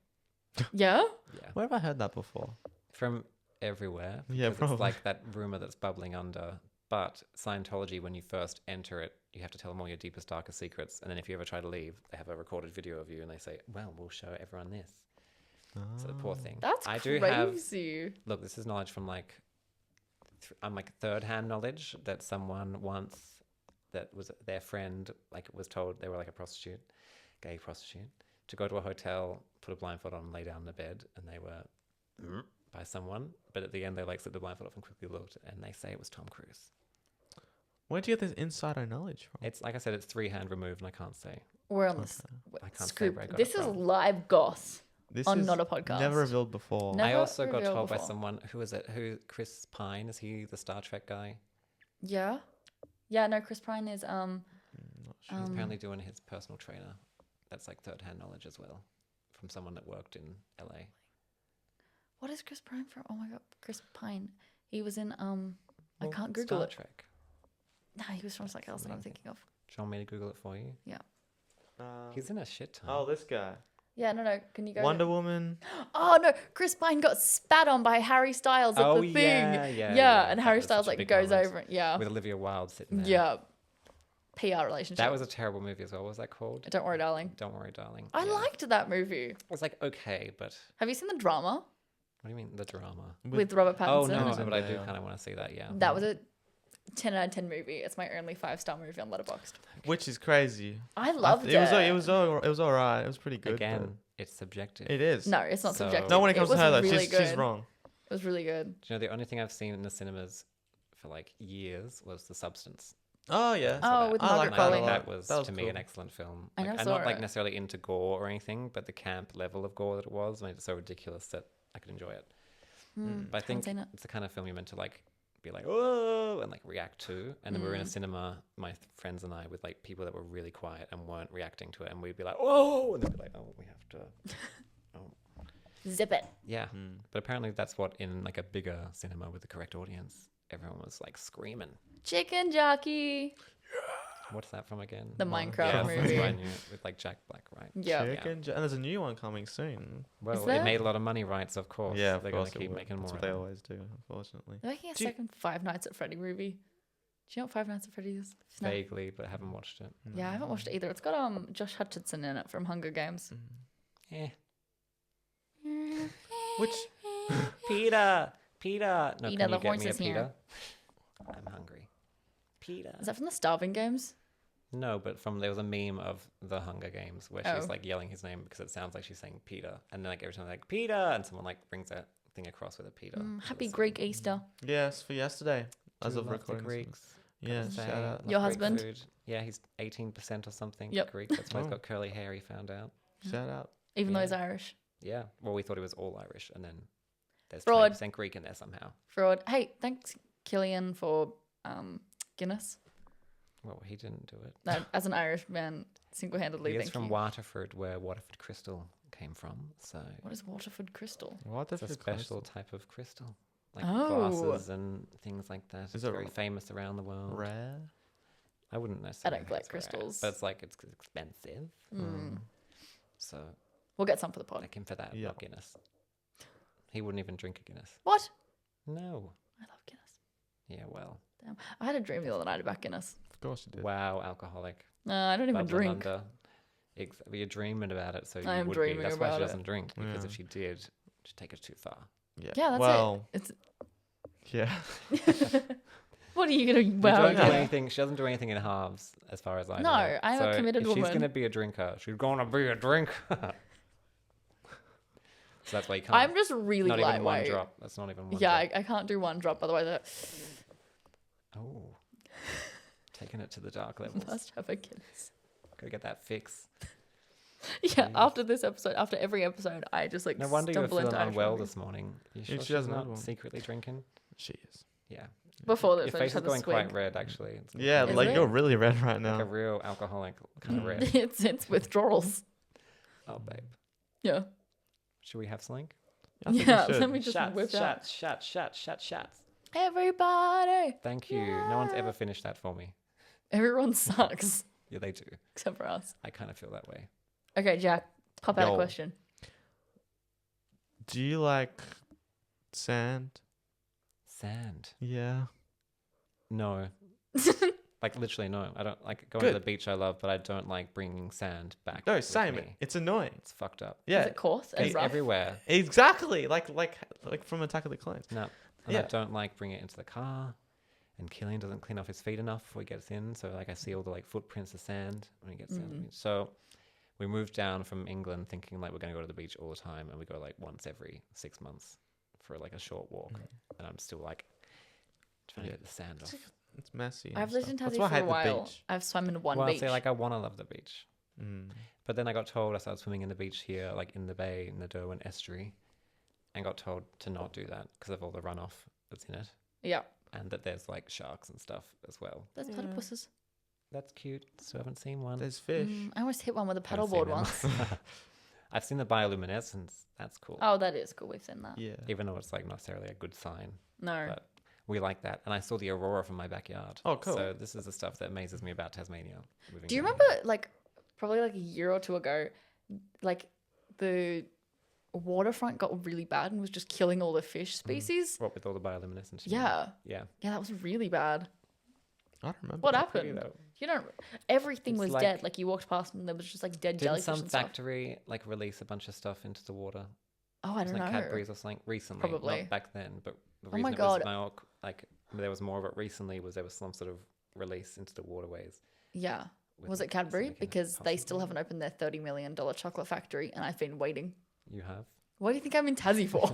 Yeah? Yeah. Where have I heard that before? From everywhere. Yeah, because probably. It's like that rumor that's bubbling under. But Scientology, when you first enter it, you have to tell them all your deepest, darkest secrets. And then if you ever try to leave, they have a recorded video of you and they say, well, we'll show everyone this. So the poor thing. That's I do have. crazy. Look, this is knowledge from like, I'm like third-hand knowledge that someone once, that was their friend, like was told they were like a prostitute, gay prostitute, to go to a hotel, put a blindfold on, and lay down in the bed, and they were by someone. But at the end, they like slipped the blindfold off and quickly looked, and they say it was Tom Cruise. Where'd you get this insider knowledge from? It's like I said, it's 3-hand removed, and I can't say. We're on this I can't say scoop. where I got This it is from. live goss. This On is Not a Podcast. Never revealed before. No. I Never also got revealed told by before. someone, who is it? Who, Chris Pine, is he the Star Trek guy? Yeah. Yeah, no, Chris Pine is Not sure. He's apparently doing his personal trainer. That's like third-hand knowledge as well, from someone that worked in LA. what is Chris Pine from? Oh my god, Chris Pine. He was in I Well, can't Google Star it. Trek. No, he was from something else that I'm thinking of. Do you want me to Google it for you? He's in a shit ton. Oh, this guy. Yeah, no. Can you go? Wonder Woman. Oh no, Chris Pine got spat on by Harry Styles at the thing. yeah. And That Harry was Styles such a like big goes moment. over it. Yeah. With Olivia Wilde sitting there. Yeah. PR relationship. That was a terrible movie as well. What was that called? Don't Worry, Darling. Don't Worry, Darling. I Yeah. liked that movie. It was like okay, but Have you seen the drama what do you mean the drama? with Robert Oh Pattinson? no, Pattinson, but I do yeah. kind of want to see that. Yeah. That was a 10 out of 10 movie. It's my only 5-star movie on Letterboxd. Which is crazy. I loved it. It was all right. It was pretty good. Again, it's subjective. but it is. No, it's not So- subjective. No, when it comes to was her though, really she's good. wrong. It was really good. Do you know the only thing I've seen in the cinemas for like years was The Substance. Oh yeah. Oh, with I Margaret like And I that a think Qualley. lot. that was, That was to me an cool. excellent film. I Like, never I'm saw not like it. necessarily into gore or anything, but the camp level of gore that it was made it so ridiculous that I could enjoy it. But I Haven't think seen it. it's the kind of film you're meant to like be like, oh, and like react to. And then we were in a cinema, my friends and I, with like people that were really quiet and weren't reacting to it, and we'd be like, oh, and they'd be like, oh, we have to. Zip it. Yeah, but apparently that's what in like a bigger cinema with the correct audience, everyone was like screaming. Chicken Jockey. What's that from again? The Minecraft Minecraft yeah, movie. that's what I knew, with like Jack Black, right? Yeah. Chicken and there's a new one coming soon. Well, there? it made a lot of money, right? So of course, Yeah, of they're course gonna keep it will. making more. That's what of they it. always do, unfortunately. They're making a Do you- second Five Nights at Freddy movie. Do you know what Five Nights at Freddy is? No. Vaguely, but I haven't watched it. Yeah, I haven't watched it either. It's got Josh Hutcherson in it from Hunger Games. Eh. Which Peter. No, Peter, can the you get horse me a is here. Peter? I'm hungry. Peter. Is that from the Starving Games? No, but there was a meme of the Hunger Games where Oh. she's like yelling his name because it sounds like she's saying Peter, and then like every time they're like Peter, and someone like brings that thing across with a Peter. So Happy it's Greek Easter. yes, for yesterday. As Do of love the recording. Greeks. Yeah, Gotta say, shout out. love Your Greek husband? food. Yeah, he's 18% or something. Yep. Greek. That's why he's Oh. got curly hair. He found out. Shout out. Even though Yeah. he's Irish. Yeah. Well, we thought he was all Irish, and then there's Fraud. 20% Greek in there somehow. Fraud. Hey, thanks, Killian, for Guinness. Well, he didn't do it. No, as an Irish man, single-handedly, He is thank from you. Waterford, where Waterford crystal came from. So What is Waterford Crystal? What it's a the special type of crystal, like Oh. glasses and things like that. Is It's it very famous around the world. rare? I wouldn't necessarily. collect say it's rare, crystals. but it's like it's expensive. So We'll get some for the pod. like him for that, Yeah. not Guinness. He wouldn't even drink a Guinness. What? No. I love Guinness. Yeah. Well. Damn. I had a dream the other night about Guinness. Of course you did. Wow. Alcoholic. No, I don't even Bubbling drink. under. You're dreaming about it, so you I am would dreaming be. That's why about she it. doesn't drink, because Yeah. if she did, she'd take it too far. Yeah. Yeah, that's well, it. yeah. What are you gonna? You Well, don't do yeah. anything. She doesn't do anything in halves, as far as I know. No, I am a So committed if woman. She's gonna be a drinker. She's gonna be a drinker. So that's why you can't. I'm just really not even one lightweight. drop. That's not even one. Yeah, drop. I can't do one drop. Otherwise, Oh, taking it to the dark I levels. must have a Guinness. Gotta get that fix. Yeah, after this episode, after every episode, I just like No wonder you're stumble feeling into Irish unwell movies. this morning. You Yeah, sure she she's hasn't had not one. secretly drinking? She is. Yeah. Before this, Your I face just is had the going quite swig. red, actually. It's Yeah, Is like it? you're really red right like now. a real alcoholic kind of red. it's withdrawals. Oh, babe. Yeah. Should we have slink? I think Yeah, we should. let me just Shots, whip out. shots. Everybody. Thank you. No one's ever finished that for me. Everyone sucks Yeah, they do. except for us. I kind of feel that way. Okay, Jack, pop out a Yo. question. Do you like sand? Sand. Yeah. No. Like literally, no. I don't like going to the Good. beach. I love, but I don't like bringing sand back. No, with same. me. It's annoying. It's fucked up. Yeah. Is it coarse and It's rough? everywhere. Exactly. Like from Attack of the Clones. No, and Yeah. I don't like bringing it into the car. And Killian doesn't clean off his feet enough before he gets in, so like I see all the like footprints of sand when he gets in. So we moved down from England thinking like we're going to go to the beach all the time, and we go like once every 6 months for like a short walk. And I'm still like trying to get the sand off. It's messy. I've and lived stuff. in That's Tassie why I for a hate the while. beach. I've swum in one Well, beach. see, like I want to love the beach, Mm. but then I got told I started swimming in the beach here, like in the bay, in the Derwent estuary, and got told to not do that because of all the runoff that's in it, Yeah. and that there's like sharks and stuff as well. There's Yeah. platypuses. That's cute. Still haven't seen one. There's fish. I almost hit one with a Haven't seen paddleboard them. once. I've seen the bioluminescence. That's cool. Oh, that is cool. We've seen that. Yeah. Even though it's like not necessarily a good sign, No. but we like that. And I saw the aurora from my backyard. Oh, cool. So this is the stuff that amazes me about Tasmania. moving Do you down remember, here. like, probably like a year or two ago, like the waterfront got really bad and was just killing all the fish species? What with all the bioluminescence? you mean? Yeah. Yeah. Yeah, that was really bad. I don't remember. What that. Pretty happened? though. You don't. Everything It's was like- dead. Like you walked past and there was just like dead Didn't jellyfish some and stuff. factory like release a bunch of stuff into the water? Oh, I It's don't like know. Cadbury's or something recently. Probably. Not back then, but the Oh reason my it God. was more like there was more of it recently was there was some sort of release into the waterways. Yeah. with, Was like, it Cadbury? something in it, Because they still possibly. haven't opened their $30 million chocolate factory and I've been waiting. You have? What do you think I'm in Tassie for?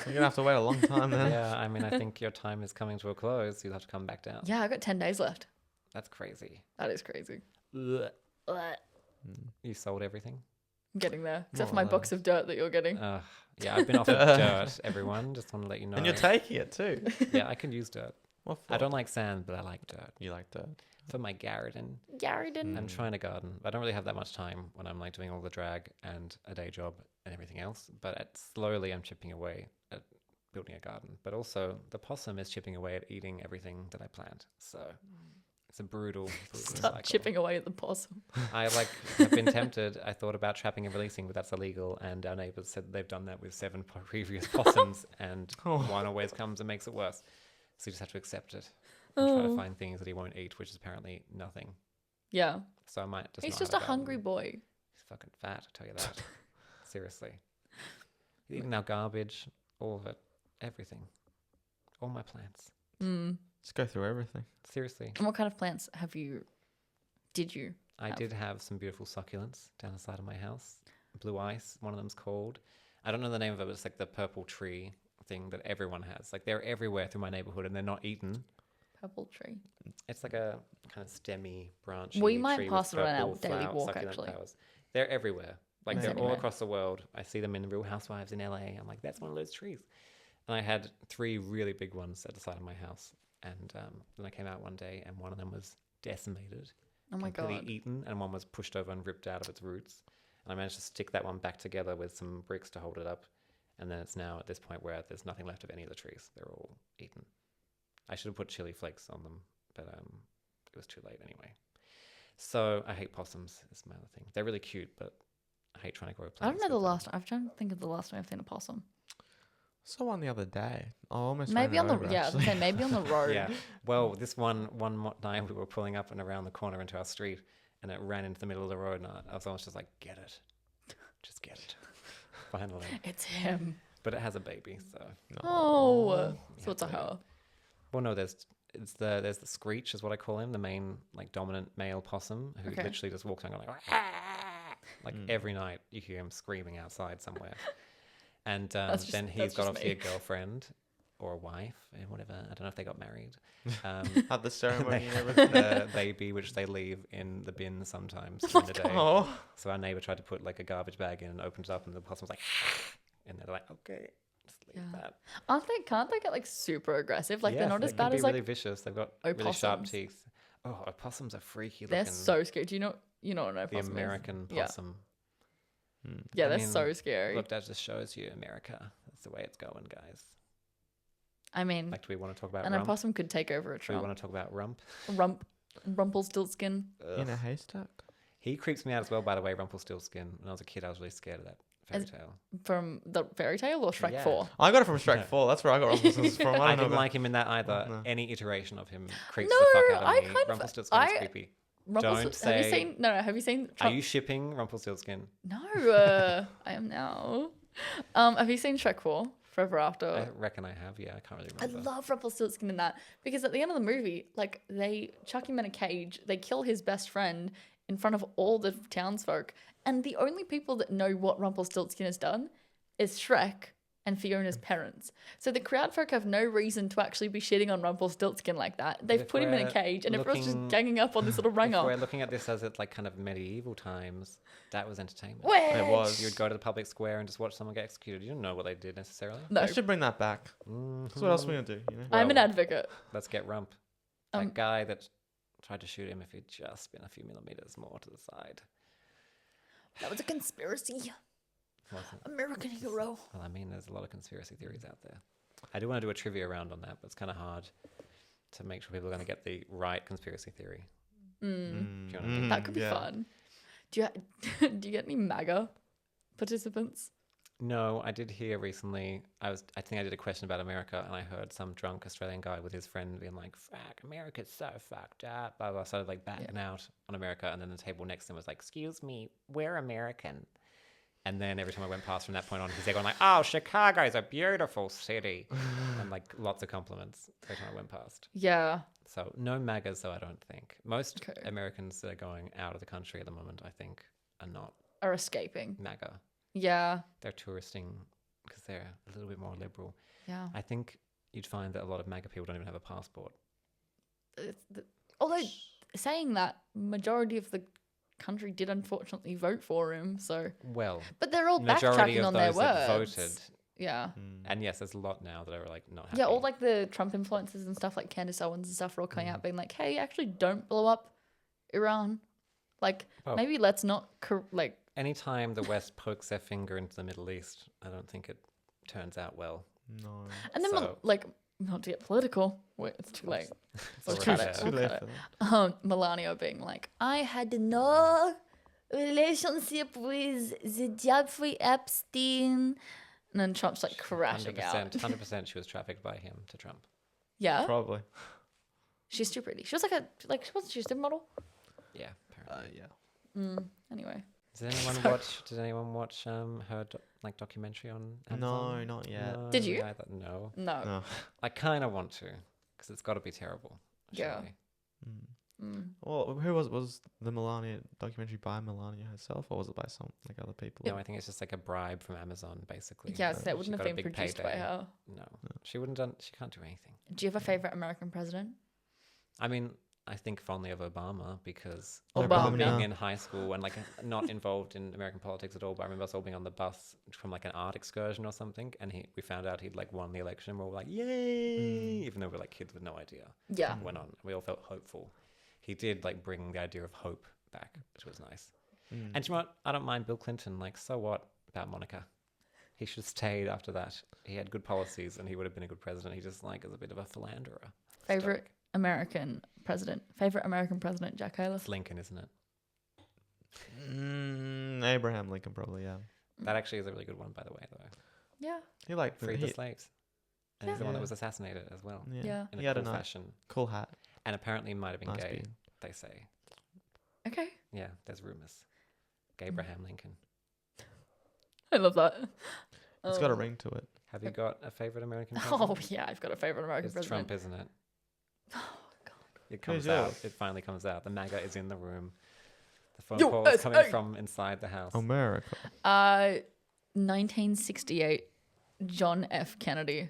You're gonna have to wait a long time then. Yeah, I mean, I think your time is coming to a close. You'll have to come back down. Yeah, I've got 10 days left. That's crazy. That is crazy. Ugh. Ugh. You sold everything? I'm getting there. Except for More my or box of dirt that you're getting. Yeah, I've been offered dirt, everyone. Just want to let you know. And you're taking it too. Yeah, I can use dirt. What for? I don't like sand, but I like dirt. You like that? For my garden. Garden. I'm trying to garden. I don't really have that much time when I'm like doing all the drag and a day job and everything else. But slowly I'm chipping away at building a garden. But also the possum is chipping away at eating everything that I plant. So it's a brutal Start cycle. chipping away at the possum. I like have been tempted. I thought about trapping and releasing, but that's illegal. And our neighbours said they've done that with 7 previous possums, and one always comes and makes it worse. So you just have to accept it and try to find things that he won't eat, which is apparently nothing. Yeah. So I might just. He's not just have a garden. hungry boy. He's fucking fat. I tell you that. Seriously. He's eating our garbage, all of it, everything, all my plants. Just go through everything. Seriously. And what kind of plants did you? I did have some beautiful succulents down the side of my house. Blue ice, one of them's called. I don't know the name of it, but it's like the purple tree thing that everyone has. Like they're everywhere through my neighborhood and they're not eaten. Purple tree. It's like a kind of stemmy, branchy We might tree pass with it on our purple daily flower- walk, succulent actually. flowers. They're everywhere. Like Nice. they're all Anywhere. across the world. I see them in Real Housewives in LA. I'm like, that's one of those trees. And I had 3 really big ones at the side of my house. And then I came out one day and one of them was decimated. Oh my completely God. eaten, and one was pushed over and ripped out of its roots. And I managed to stick that one back together with some bricks to hold it up. And then it's now at this point where there's nothing left of any of the trees. They're all eaten. I should have put chili flakes on them, but it was too late anyway. So I hate possums. Is my other thing. They're really cute, but I hate trying to grow plants. I don't know the with them. last. I'm trying to think of the last time I've seen a possum. Saw one the other day. I almost Maybe ran on it the over, I was actually. gonna say maybe on the road. Yeah. Well, this one night we were pulling up and around the corner into our street, and it ran into the middle of the road, and I was almost just like, "Get it, just get it." Finally, It's him. but it has a baby, so. Oh, You so it's a have to wait. her. Well, no, there's the screech is what I call him, the main like dominant male possum who Okay. literally just walks around like like every night you hear him screaming outside somewhere, and That's then just- he's that's got just obviously a me. girlfriend or a wife and whatever. I don't know if they got married. Had the ceremony and everything. The baby, which they leave in the bin sometimes during the day. Oh. So our neighbor tried to put like a garbage bag in and opens it up, and the possum's like, and they're like, okay, just leave Yeah. that. Can't they get like super aggressive? Like Yeah, they're not they as can bad be as really like vicious. They've got really sharp opossums. teeth. Oh, opossums are freaky they're looking. so scary. Do you know what an The opossum is? American Yeah. possum. Yeah, I they're mean, so scary. Look, that just shows you America. That's the way it's going, guys. I mean, Like, do we want to talk about an rump? opossum could take over a Do we want Trump. to talk about rump? Rumpelstiltskin. In a Ugh. haystack? He creeps me out as well, by the way, Rumpelstiltskin. When I was a kid, I was really scared of that Fairy tale. From the fairy tale or Shrek Yeah. 4? I got it from Shrek Yeah. 4. That's where I got Rumpelstiltskin from. I I don't know didn't about- like him in that either. No. Any iteration of him creeps No, the fuck out of I me. kind of- Rumpelstiltskin is I- creepy. Have you say- seen? No, have you seen? Are you shipping Rumpelstiltskin? No, I am now. Have you seen Shrek 4? Forever After. I reckon I have. Yeah, I can't really I remember. love Rumpelstiltskin in that because at the end of the movie, like they chuck him in a cage, they kill his best friend in front of all the townsfolk, and the only people that know what Rumpelstiltskin has done is Shrek and Fiona's parents. So the crowd folk have no reason to actually be shitting on Rumpelstiltskin like that. They've if put him in a we're cage, and everyone's just looking- ganging up on this little If ranger. we're looking at this as it's like kind of medieval times, that was entertainment. Where? It was. You'd go to the public square and just watch someone get executed. You didn't know what they did necessarily. No, They should bring that back. Because what else are we gonna do? You know? I'm an Well, advocate. Let's get Rump. That Um, guy that tried to shoot him if he'd just been a few millimeters more to the side. That was a conspiracy. Wasn't. American hero. Well, I mean, there's a lot of conspiracy theories out there. I do want to do a trivia round on that, but it's kind of hard to make sure people are going to get the right conspiracy theory. Do you know what I mean? That could be yeah. fun. Do you do you get any MAGA participants? No, I did hear recently. I think I did a question about America, and I heard some drunk Australian guy with his friend being like, "Fuck, America's so fucked up." Blah blah. Started like backing out on America, and then the table next to him was like, "Excuse me, we're American." And then every time I went past from that point on, he's there going like, "Oh, Chicago's a beautiful city," and like lots of compliments every time I went past. Yeah. So no MAGAs, though, I don't think. Most Okay. Americans that are going out of the country at the moment, I think, are not Are escaping. MAGA. Yeah. They're touristing because they're a little bit more liberal. Yeah. I think you'd find that a lot of MAGA people don't even have a passport. Although saying that, majority of the country did unfortunately vote for him. So, Well, but they're all majority backtracking of on their those that words. voted, Yeah. and yes, there's a lot now that are like not happy. Yeah, all like the Trump influencers and stuff like Candace Owens and stuff are all coming out being like, "Hey, actually, don't blow up Iran. Like, Well- maybe let's not like." Anytime the West pokes their finger into the Middle East, I don't think it turns out well. No. And then So- like, not to get political. Wait, it's too late. It's Let's already cut it. there. Too We'll late cut for it. that. Melania being like, I had no relationship with the Jeffrey Epstein. And then Trump's like crashing out. 100% she was trafficked by him to Trump. Yeah. Probably. She's too pretty. She was wasn't she a supermodel? Yeah, apparently. Yeah. Anyway. Did anyone watch her documentary on No, Amazon? not yet. No, Did you? No. No. No. I kind of want to because it's got to be terrible. Yeah. surely. Well, who was it? Was the Melania documentary by Melania herself, or was it by some like other people? No, I think it's just like a bribe from Amazon, basically. Yeah, so that She wouldn't have got a been big produced by payday. her. No, she wouldn't done. She can't do anything. Do you have a favorite American president? I mean, I think fondly of Obama because I Obama. remember being Yeah. in high school and like not involved in American politics at all. But I remember us all being on the bus from like an art excursion or something, and we found out he'd like won the election. And we were all like, "Yay!" Even though we were like kids with no idea. Yeah. It went on. We all felt hopeful. He did like bring the idea of hope back, which was nice. And you know what? I don't mind Bill Clinton. Like, so what about Monica? He should have stayed after that. He had good policies and he would have been a good president. He just like is a bit of a philanderer. Favorite American president? Favorite American president, Jack Haley? It's Lincoln, isn't it? Abraham Lincoln, probably. Yeah. That actually is a really good one, by the way, though. Yeah. He liked Freed the he, slaves. And he's the one that Yeah. was assassinated as well. yeah. Yeah. In He a had cool a nice, fashion. cool hat. And apparently might have been Nice gay, beard. they say. Okay. Yeah, there's rumors. Gabraham Lincoln. I love that. It's got a ring to it. Have you got a favorite American president? Oh yeah, I've got a favorite American It's president. Trump, isn't it? Oh god. It comes Who's out. yours? It finally comes out. The MAGA is in the room. The phone Yo, call is coming USA. from inside the house. America. 1968, John F. Kennedy.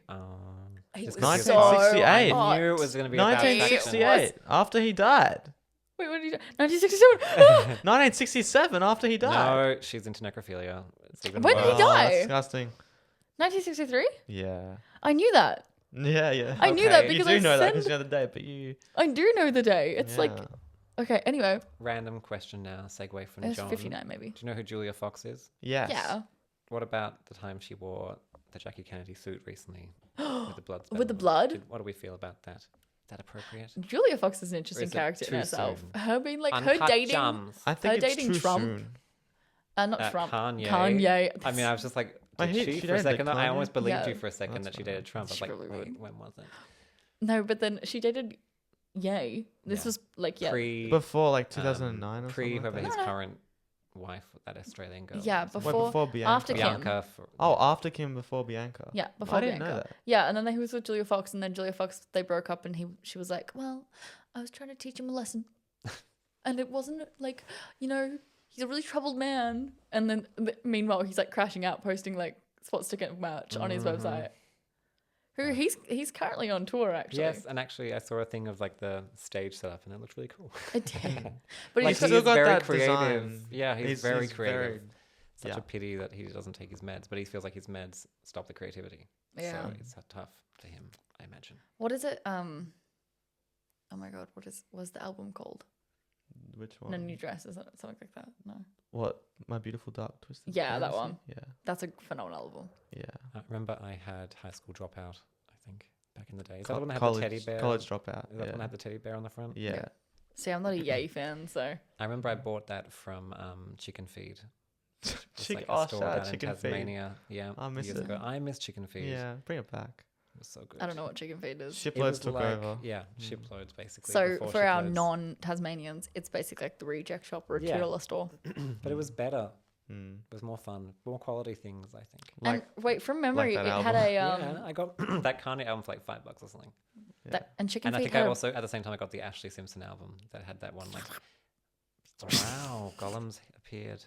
He Just was 1968. so I knew it was going to be about 1968. After he died. Wait, what did you do? 1967. 1967. After he died. No, she's into necrophilia. It's even When did he worse. die? Disgusting. 1963. Yeah. I knew that. Yeah. I knew that Okay. You because do I know that sent. because the other day, but you. I do know the day. It's like okay. Anyway, Random question now. Segue from it's John. 59 maybe. Do you know who Julia Fox is? Yes. Yeah. What about the time she wore the Jackie Kennedy suit recently with the blood? With the spatters? blood? What do we feel about that? Is that appropriate? Julia Fox is an interesting is it character in too herself. soon? Her being like her Uncut dating. gems. I think Her it's dating too Trump. soon. Not Trump. Kanye. Kanye. I mean, I was just like, Wait, did she she for a dated second? I Kanye? almost believed Yeah. you for a second That's that she fine. dated Trump. I was She like, probably wait, would. when was it? No, but then she dated Ye. This Yeah. was like, yeah. Pre, Before like 2009 or pre something. whoever Like his that? current wife, that Australian girl. Yeah, was. Wait, before, before Bianca. after Kim. Bianca. Oh, after Kim, before Bianca. Yeah, before I didn't Bianca. know that. Yeah, and then he was with Julia Fox, and then Julia Fox, they broke up, and she was like, well, I was trying to teach him a lesson. And it wasn't like, you know, he's a really troubled man. And then meanwhile, he's like crashing out, posting like spots to get match on his website. Who he's currently on tour, actually. Yes, and actually, I saw a thing of like the stage setup, and it looked really cool. It did. But Like, he's still he's got very that creative. design. Yeah, he's very creative. Such yeah. a pity that he doesn't take his meds, but he feels like his meds stop the creativity. Yeah. So it's tough for him, I imagine. What is it? Oh my god, what's the album called? Which one? No New Dress, is it something like that? No. What? My Beautiful Dark Twisted Yeah, that Fantasy? one. Yeah. That's a phenomenal album. Yeah. I remember I had High School Dropout, I think, back in the day. Is that Co- the one that had college, the teddy bear? College Dropout. Is that the Yeah. one that had the teddy bear on the front? Yeah. See, I'm not a Ye fan, so I remember I bought that from Chicken Feed. It's Chick- like oh, a store shout out down in Chicken Feed. Tasmania. Yeah, I miss years it. ago. I miss Chicken Feed. Yeah. Bring it back. It was so good. I don't know what chicken feed is. It Shiploads was took like, over. yeah, shiploads basically. So before for our Shiploads. non-Tasmanians, it's basically like the reject shop or a Yeah. $2 store. But it was better. Mm. It was more fun, more quality things, I think. Like, and wait, from memory, that it had album. a Yeah, I got that Kanye album for like $5 or something. and chicken And I feed think had I a- also, at the same time, I got the Ashley Simpson album that had that one like, wow, Gollum's appeared.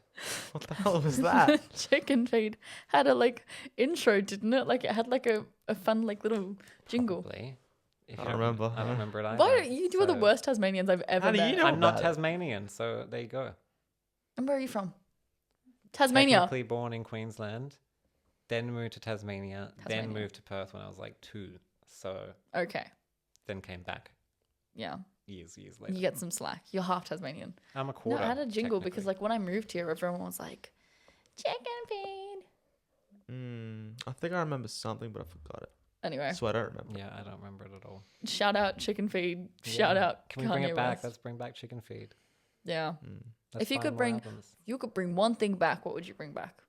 what the hell was that? chicken feed had a like intro, didn't it? Like it had like a fun like little jingle. Probably. If I you don't remember. I don't remember it either. Why don't you two are the so- worst Tasmanians I've ever How do you met. know? I'm not about it? Tasmanian, so there you go. And where are you from? Tasmania. Technically born in Queensland, then moved to Tasmania, then Tasmania. moved to Perth when I was like 2. So Okay. then came back Yeah. years later. You get some slack. You're half Tasmanian. I'm a No, quarter. I had a jingle because technically. like when I moved here, everyone was like, chicken feed. I think I remember something, but I forgot it. Anyway, So I don't remember. Yeah, I don't remember it at all. shout out chicken feed. Shout Yeah. out Can we Kanye bring it back? West. Let's bring back Chicken Feed. Yeah. Let's If you find could more bring- albums. You could bring one thing back. What would you bring back?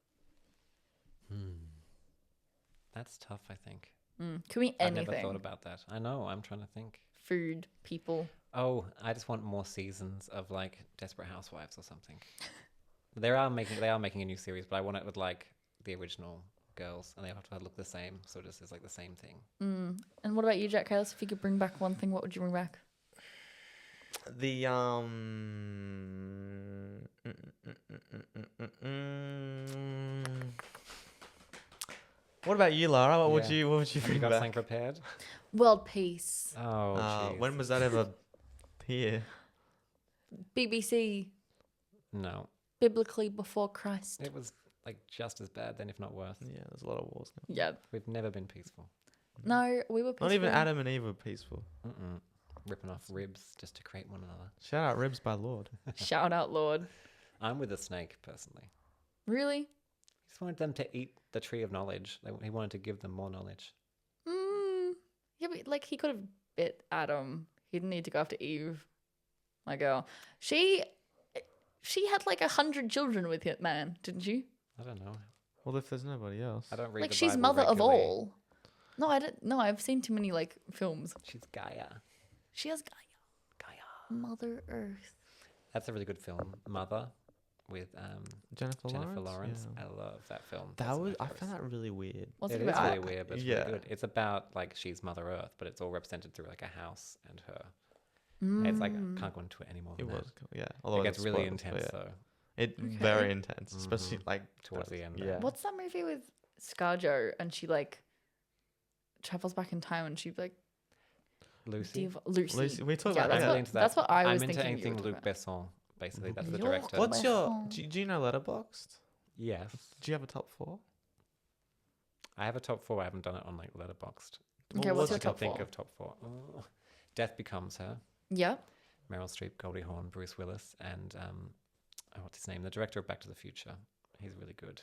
That's tough, I think. Could be I've never anything. thought about that. I know, I'm trying to think. Food, people. Oh, I just want more seasons of like Desperate Housewives or something. They are making a new series, but I want it with like the original girls, and they have to look the same, so it just is like the same thing. And what about you, Jack Chaos? If you could bring back one thing, what would you bring back? The What about you, Lara? What would Yeah. you Have you bring got something back? prepared? World peace. Oh, jeez. When was that ever here? BBC. No, Biblically before Christ. it was like just as bad then, if not worse. Yeah, there's a lot of wars now. Yeah. We've never been peaceful. No, we were peaceful. Not even Adam and Eve were peaceful. Ripping off ribs just to create one another. Shout out Ribs by Lord. Shout out, Lord. I'm with a snake personally. Really? He just wanted them to eat the tree of knowledge. He wanted to give them more knowledge. Yeah, but like he could have bit Adam. He didn't need to go after Eve. My girl. She had like 100 children with it, man, didn't she? I don't know. Well, if there's nobody else. I don't read Like the she's Bible mother of regularly. all. No, I don't. No, I've seen too many like films. She's Gaia. She has Gaia. Mother Earth. That's a really good film. Mother with Jennifer Lawrence. Yeah. I love that film. That That's my was. I favourite. found that really weird. What's It it is about? really weird, but it's Yeah. really good. It's about like she's Mother Earth, but it's all represented through like a house and her. It's like I can't go into it anymore. It than was. that. Cool. Yeah. It Although gets it's really spoilers, but intense yeah. though. It very intense, especially like Towards the end, Yeah. What's that movie with ScarJo and she like travels back in time and she like Lucy. Lucy. Lucy, we talked Yeah, about that's that. what, really into that. that's what I was I'm into thinking. you anything were Luc talking about. Besson. Basically, that's the Luc director. What's your? Besson. Do you know Letterboxd? Yes, Do you have a top 4? I have a top 4. I haven't done it on like Letterboxd. Okay, Well, what's I your can top think 4? of top 4. Oh. Death Becomes Her. Yeah. Meryl Streep, Goldie Hawn, Bruce Willis, and what's his name? The director of Back to the Future. He's really good.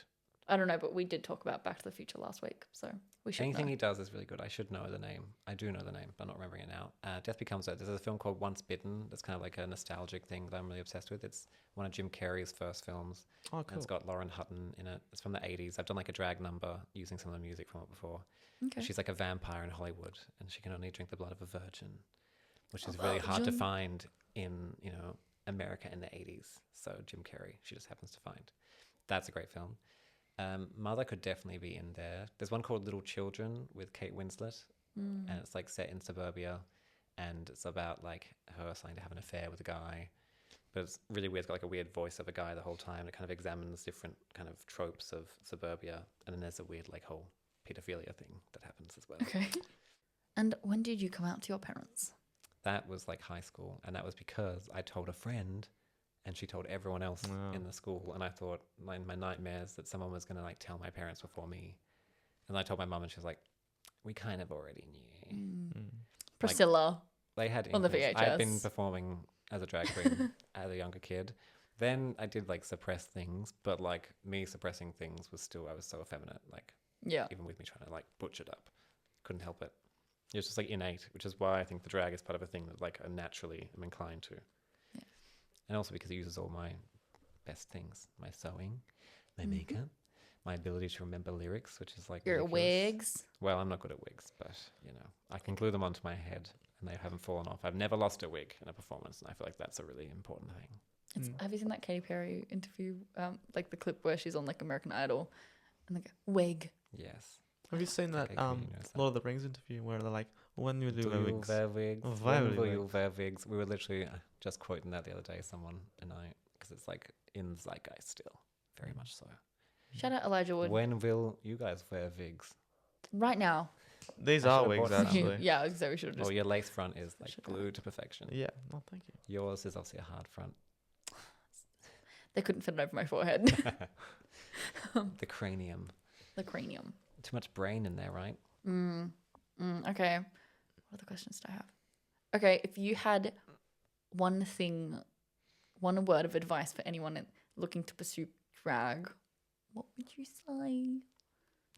I don't know, but we did talk about Back to the Future last week, so we should Anything know. he does is really good. I should know the name. I do know the name, but I'm not remembering it now. Death Becomes Her. There's a film called Once Bitten. That's kind of like a nostalgic thing that I'm really obsessed with. It's one of Jim Carrey's first films. Oh, And cool. it's got Lauren Hutton in it. It's from the 80s. I've done like a drag number using some of the music from it before. Okay. She's like a vampire in Hollywood, and she can only drink the blood of a virgin, which A is really hard to virgin? find in, America in the 80s. So Jim Carrey, she just happens to find. That's a great film. Mother could definitely be in there. There's one called Little Children with Kate Winslet, and it's like set in suburbia, and it's about like her starting to have an affair with a guy. But it's really weird. It's got like a weird voice of a guy the whole time. It kind of examines different kind of tropes of suburbia, and then there's a weird like whole pedophilia thing that happens as well. Okay. And when did you come out to your parents? That was like high school, and that was because I told a friend, and she told everyone else Wow. in the school, and I thought in my nightmares that someone was gonna like tell my parents before me, and I told my mum, and she was like, "We kind of already knew." Mm. Priscilla. They had On the inklings. I had been VHS. performing as a drag queen as a younger kid. Then I did like suppress things, but like me suppressing things was still, I was so effeminate, like Yeah. even with me trying to like butch it up, couldn't help it. It was just like innate, which is why I think the drag is part of a thing that like I naturally am inclined to. Yeah. And also because it uses all my best things, my sewing, my Mhm. makeup, my ability to remember lyrics, which is like Your ridiculous. wigs. Well, I'm not good at wigs, but I can glue them onto my head and they haven't fallen off. I've never lost a wig in a performance, and I feel like that's a really important thing. Have you seen that Katy Perry interview? Like the clip where she's on like American Idol, and they go wig. Yes. Have you seen that Okay, cool, you noticed that. Lord of the Rings interview where they're like, when you do Do wear you wigs? wear wigs? Oh, When very will wig. you wear wigs? We were literally just quoting that the other day, someone and I, because it's like in zeitgeist still, very much so. Shout out Elijah Wood. When will you guys wear wigs? Right now. These I are should've wigs, bought some. actually. Yeah, so we should have just. Well, your lace front is like Should've. glued to perfection. Yeah. No, thank you. Yours is obviously a hard front. They couldn't fit it over my forehead. The cranium. The cranium. Too much brain in there, right? Okay. What other questions do I have? Okay, if you had one word of advice for anyone looking to pursue drag, what would you say?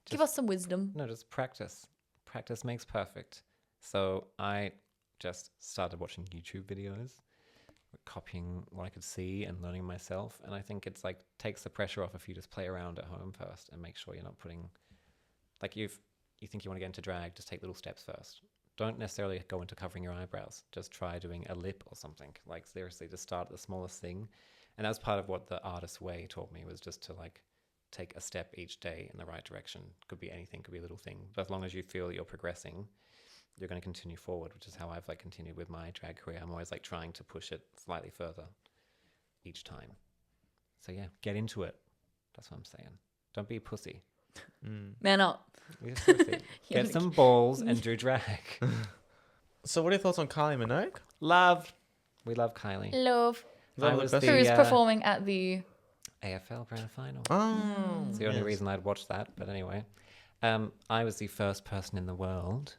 Give Just- us some wisdom. No, just practice. Practice makes perfect. So I just started watching YouTube videos, copying what I could see and learning myself. And I think it's like takes the pressure off if you just play around at home first and make sure you're not putting, like you think you want to get into drag, just take little steps first. Don't necessarily go into covering your eyebrows. Just try doing a lip or something. Like seriously, just start at the smallest thing. And that was part of what the artist way taught me, was just to like take a step each day in the right direction. Could be anything, could be a little thing. But as long as you feel that you're progressing, you're going to continue forward, which is how I've like continued with my drag career. I'm always like trying to push it slightly further each time. So yeah, get into it. That's what I'm saying. Don't be a pussy. Man up. Yeah, seriously. Yeah, Get some balls and do drag. So, what are your thoughts on Kylie Minogue? Love. We love Kylie. Love. I was Who the is performing at the AFL Grand Final. Oh, It's the only yes. reason I'd watch that. But anyway, I was the first person in the world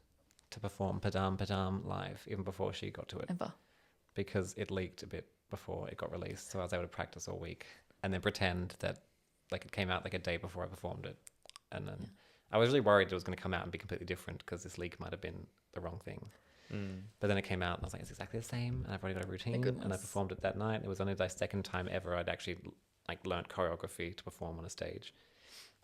to perform Padam Padam live, even before she got to it, ever? because it leaked a bit before it got released. So I was able to practice all week and then pretend that like it came out like a day before I performed it. And then I was really worried it was going to come out and be completely different because this leak might have been the wrong thing. But then it came out and I was like, it's exactly the same. And I've already got a routine and I goodness. performed it that night. It was only the second time ever I'd actually like learnt choreography to perform on a stage.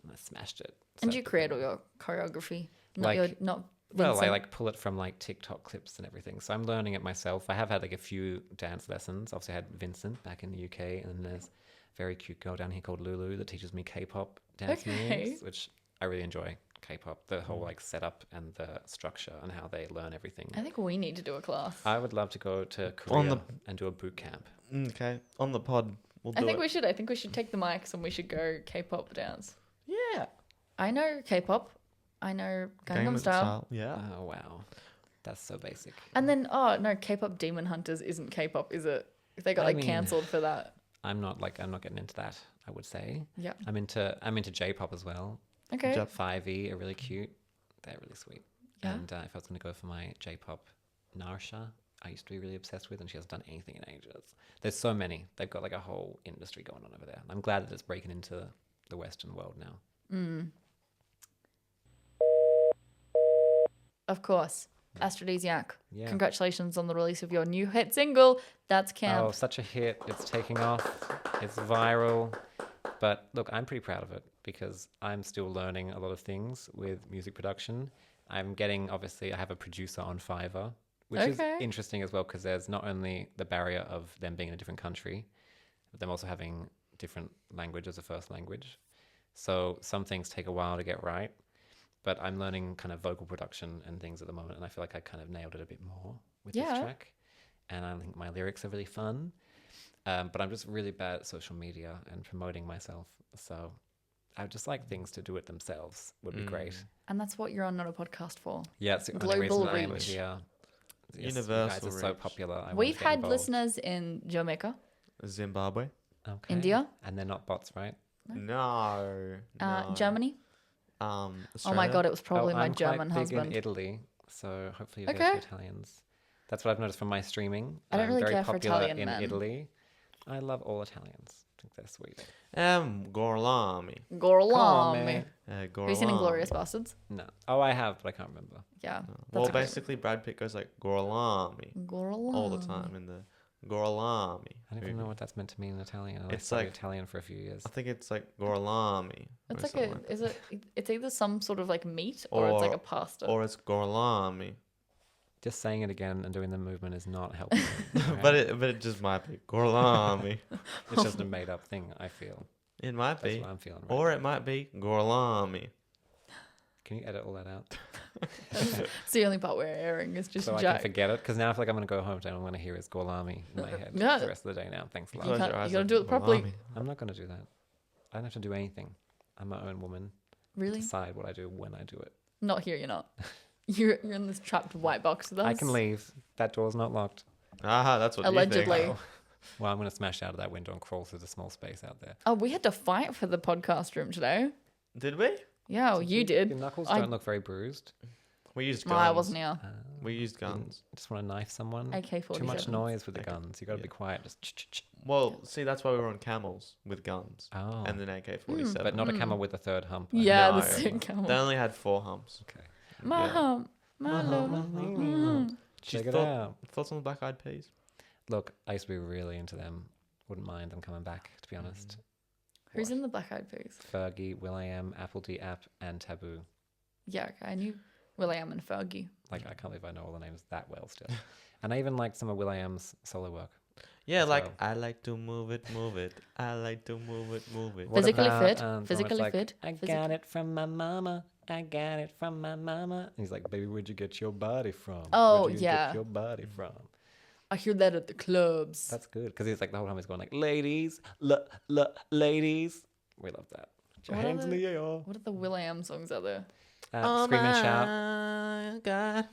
And I smashed it. And So- you create all your choreography, not Like- your not. Well, I Vincent. like pull it from like TikTok clips and everything. So I'm learning it myself. I have had like a few dance lessons. Obviously I had Vincent back in the UK, and then there's a very cute girl down here called Lulu that teaches me K-pop dance Okay. moves, which I really enjoy. K-pop, the whole like setup and the structure and how they learn everything. I think we need to do a class. I would love to go to Korea and do a boot camp. Okay, on the pod, we'll I do think it. we should. I think we should take the mics and we should go K-pop dance. Yeah. I know K-pop. I know Gangnam Style. Yeah. Oh wow, that's so basic. And then K-pop Demon Hunters isn't K-pop, is it? They got I like mean- cancelled for that. I'm not getting into that. I would say Yeah. I'm into J-pop as well. Okay. Jap- 5E are really cute. They're really sweet. Yeah. And if I was going to go for my J-pop, Narsha, I used to be really obsessed with, and she hasn't done anything in ages. There's so many. They've got like a whole industry going on over there. I'm glad that it's breaking into the Western world now. Of course. Astridisiac. Yeah. Congratulations on the release of your new hit single. That's Camp. Oh, such a hit. It's taking off. It's viral. But look, I'm pretty proud of it because I'm still learning a lot of things with music production. Obviously, I have a producer on Fiverr, which is Okay. interesting as well because there's not only the barrier of them being in a different country, but them also having different language as a first language. So some things take a while to get right. But I'm learning kind of vocal production and things at the moment, and I feel like I kind of nailed it a bit more with this Yeah. track. And I think my lyrics are really fun. But I'm just really bad at social media and promoting myself. So I would just like things to do it themselves would be great. And that's what you're on Not a Podcast for. Yeah, it's the only Global reason I'm reach. here. Yes, Universal you guys are so reach. popular. I wanted We've to get had involved. listeners in Jamaica, Zimbabwe. Okay. India, And they're not bots, right? No. Germany. Oh my Australia. God, it was probably my I'm German quite big in husband. Italy, so hopefully you Okay. get Italians. That's what I've noticed from my streaming. I don't I'm really very care for popular Italian in men. Italy. I love all Italians. I think they're sweet. Gorlami. Gorlami. Gorlami. Have you seen Inglourious Bastards? No. Oh, I have, but I can't remember. Yeah. Well, that's a great- basically, Brad Pitt goes like Gorlami Gorlami. all the time in the Gorlami. I don't even movie. know what that's meant to mean in Italian. I It's studied like- Italian for a few years. I think it's like Gorlami. It's or like something a, is it? It's either some sort of like meat or it's like a pasta. Or it's Gorlami. Just saying it again and doing the movement is not helping. But it just might be Gorlami. It's just a made up thing, I feel. It might That's be. what I'm feeling. Right Or now. it might be Gorlami. Can you edit all that out? It's the only part we're airing is just So I Jack. can forget it? Because now I feel like I'm going to go home and I'm going to hear his Gorlami in my head Yeah. for the rest of the day now. Thanks a lot. You Close can't- your eyes you gotta and do it properly. Gorlami. I'm not going to do that. I don't have to do anything. I'm my own woman. Really? Decide what I do when I do it. Not here. You're not. You're in this trapped white box with us. I can leave. That door's not locked. Ah, that's what Allegedly. you think. Well, I'm going to smash out of that window and crawl through the small space out there. Oh, we had to fight for the podcast room today. Did we? Yeah, well, you did. Your knuckles I- don't look very bruised. We used No, guns. I wasn't here. We used Didn't- guns. Just want to knife someone. AK-47. Too much noise with the AK, guns. You got to yeah. be quiet. Just ch-ch-ch. Well, see, that's why we were on camels with guns. Oh. And then AK-47. But not a camel with a third hump. Yeah, No, the sick camel. They only had 4 humps. Okay. My Yeah. hump. My love. Mhm. Check Just it thought- out. Thoughts on the Black Eyed Peas? Look, I used to be really into them. Wouldn't mind them coming back, to be honest. Who's in the Black Eyed Peas? Fergie, will.i.am, Apple D App, and Taboo. Yeah, okay. I knew will.i.am and Fergie. Like, I can't believe I know all the names that well still. And I even like some of will.i.am's solo work. Yeah, as like, well. I like to move it, move it. I like to move it, move it. What Physically about, fit, the one that's physically like, fit, I physic- got it from my mama. I got it from my mama. And he's like, baby, where'd you get your body from? Oh, Where'd you yeah. get your body from? I hear that at the clubs. That's good. Because he's like, the whole time he's going like, ladies, ladies. We love that. Put your What are hands in the- the air. What are the will.i.am songs out there? Scream and shout. Oh, God.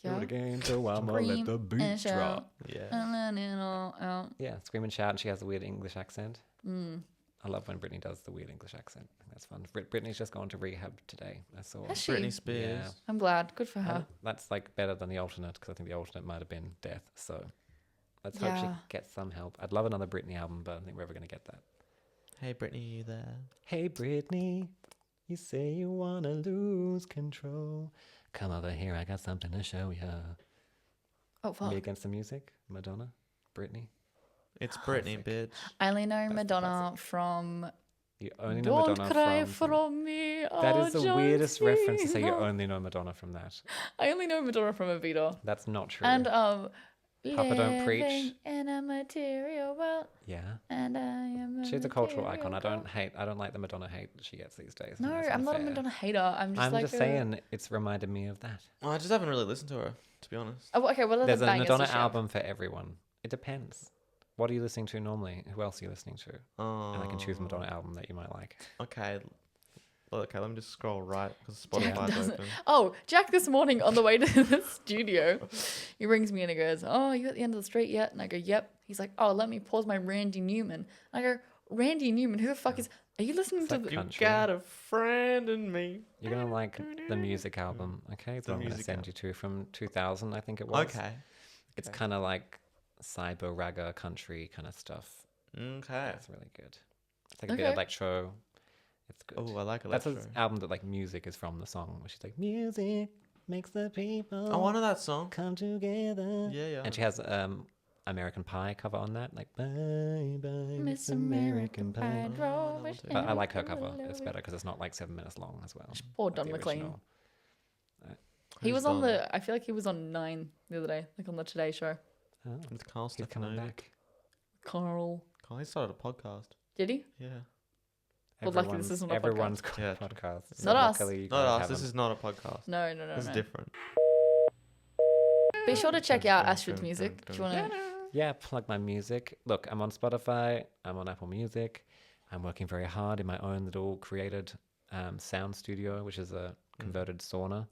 Do Yeah. it again, so I'ma Scream let the beat and shout. drop. Yeah. And then it all out. Yeah, scream and shout, and she has a weird English accent. Mm. I love when Britney does the weird English accent. I think that's fun. Britney's just gone to rehab today. I saw. Has she? Britney Spears. Yeah. I'm glad. Good for her. And that's like better than the alternate because I think the alternate might have been death. So let's hope she Yeah. gets some help. I'd love another Britney album, but I don't think we're ever going to get that. Hey, Brittany, you there? Hey, Britney, you say you want to lose control. Come over here, I got something to show ya. Oh, fuck. Me Against the Music, Madonna, Britney. It's Brittany, bitch. I only know the Madonna from You only know Don't Madonna Cry from... from Me. That is the weirdest reference to say you John only know Madonna from that. I only know Madonna from Evita. That's not true. And Papa Don't Preach. Living in a material world, Yeah. and I am. She's a cultural icon. I material don't like the Madonna hate that she gets these days. I No, think that's I'm not a unfair. Madonna hater. I'm just I'm like just saying it's reminded me of that. Well, I just haven't really listened to her, to be honest. Oh, okay, well, There's the a bangers Madonna to share. album for everyone. It depends. What are you listening to normally? Who else are you listening to? And I can choose a Madonna album that you might like. Okay. Well, okay, let me just scroll right because Jack Spotify's doesn't- open. Oh, Jack this morning on the way to the studio, he rings me and he goes, "Oh, you at the end of the street yet?" And I go, "Yep." He's like, "Oh, let me pause my Randy Newman." And I go, "Randy Newman? Who the fuck is? Are you listening It's to like the?" You country. got a friend in me. You're going to like the music album, okay? It's The what I'm going to music send you to from 2000, I think it was. Okay. It's Okay. kind of like cyber ragga country kind of stuff. Okay. It's really good. It's like a bit Okay. electro. It's good. Oh, I like That's electro. an album that like music is from the song where she's like, music makes the people Oh, I know that song. come together. Yeah, yeah. And she has American Pie cover on that, like bye bye Miss American Pie, draw me But But I like her down cover. the It's lobby. better because it's not like 7 minutes long as well. Poor like Don the McLean. original. He Who's was on Don? the. I feel like he was on 9 the other day, like on the Today Show. Oh, With Carl he's coming Stefanovic. back. Carl. Carl, he started a podcast. Did he? Yeah. Well, luckily this isn't a podcast. Everyone's got Yeah. a podcast. Not us. luckily you Not guys us. have This them. is not a podcast. No. This is different. Be sure to check out Astrid's music. If you want to. Yeah, plug my music. Look, I'm on Spotify. I'm on Apple Music. I'm working very hard in my own little created sound studio, which is a converted sauna,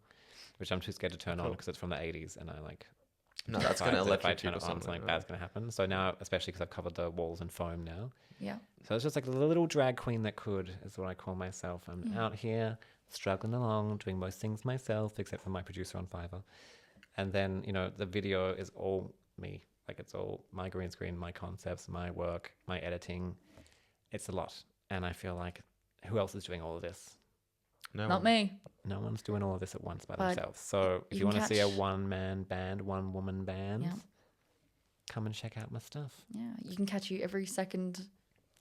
which I'm too scared to turn on Cool. because it's from the 80s, and I like. No, that's find going to that if I electrocute turn or it on, something. something bad's going to happen. So now, especially because I've covered the walls in foam now. Yeah. So it's just like the little drag queen that could, is what I call myself. I'm out here struggling along, doing most things myself, except for my producer on Fiverr. And then, the video is all me. Like it's all my green screen, my concepts, my work, my editing. It's a lot. And I feel like who else is doing all of this? No Not one. me. No one's doing all of this at once by But themselves. So if you you can want to see a catch- one-man band, one-woman band, Yeah. come and check out my stuff. Yeah. You can catch you every second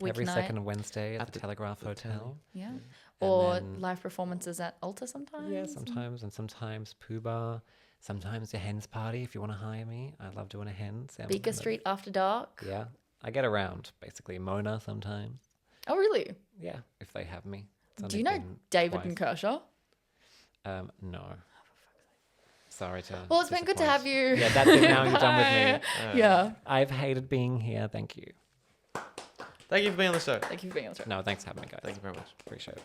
weeknight. Every second Wednesday at At the the- Telegraph the Hotel. Yeah. And Or then- live performances at Alta sometimes. Yeah, sometimes. And sometimes Pooh Bar. Sometimes a hen's party if you want to hire me. I love doing a hen's. Beaker Street After Dark. Yeah. I get around, basically. Mona sometimes. Oh, really? Yeah, if they have me. It's Do only you know been David twice. and Kershaw? No. Sorry to. Well, it's been good to have you. Yeah, that's it. Now you're done with me. Yeah. I've hated being here. Thank you. Thank you for being on the show. Thank you for being on the show. No, thanks for having me, guys. Thank you very much. Appreciate it.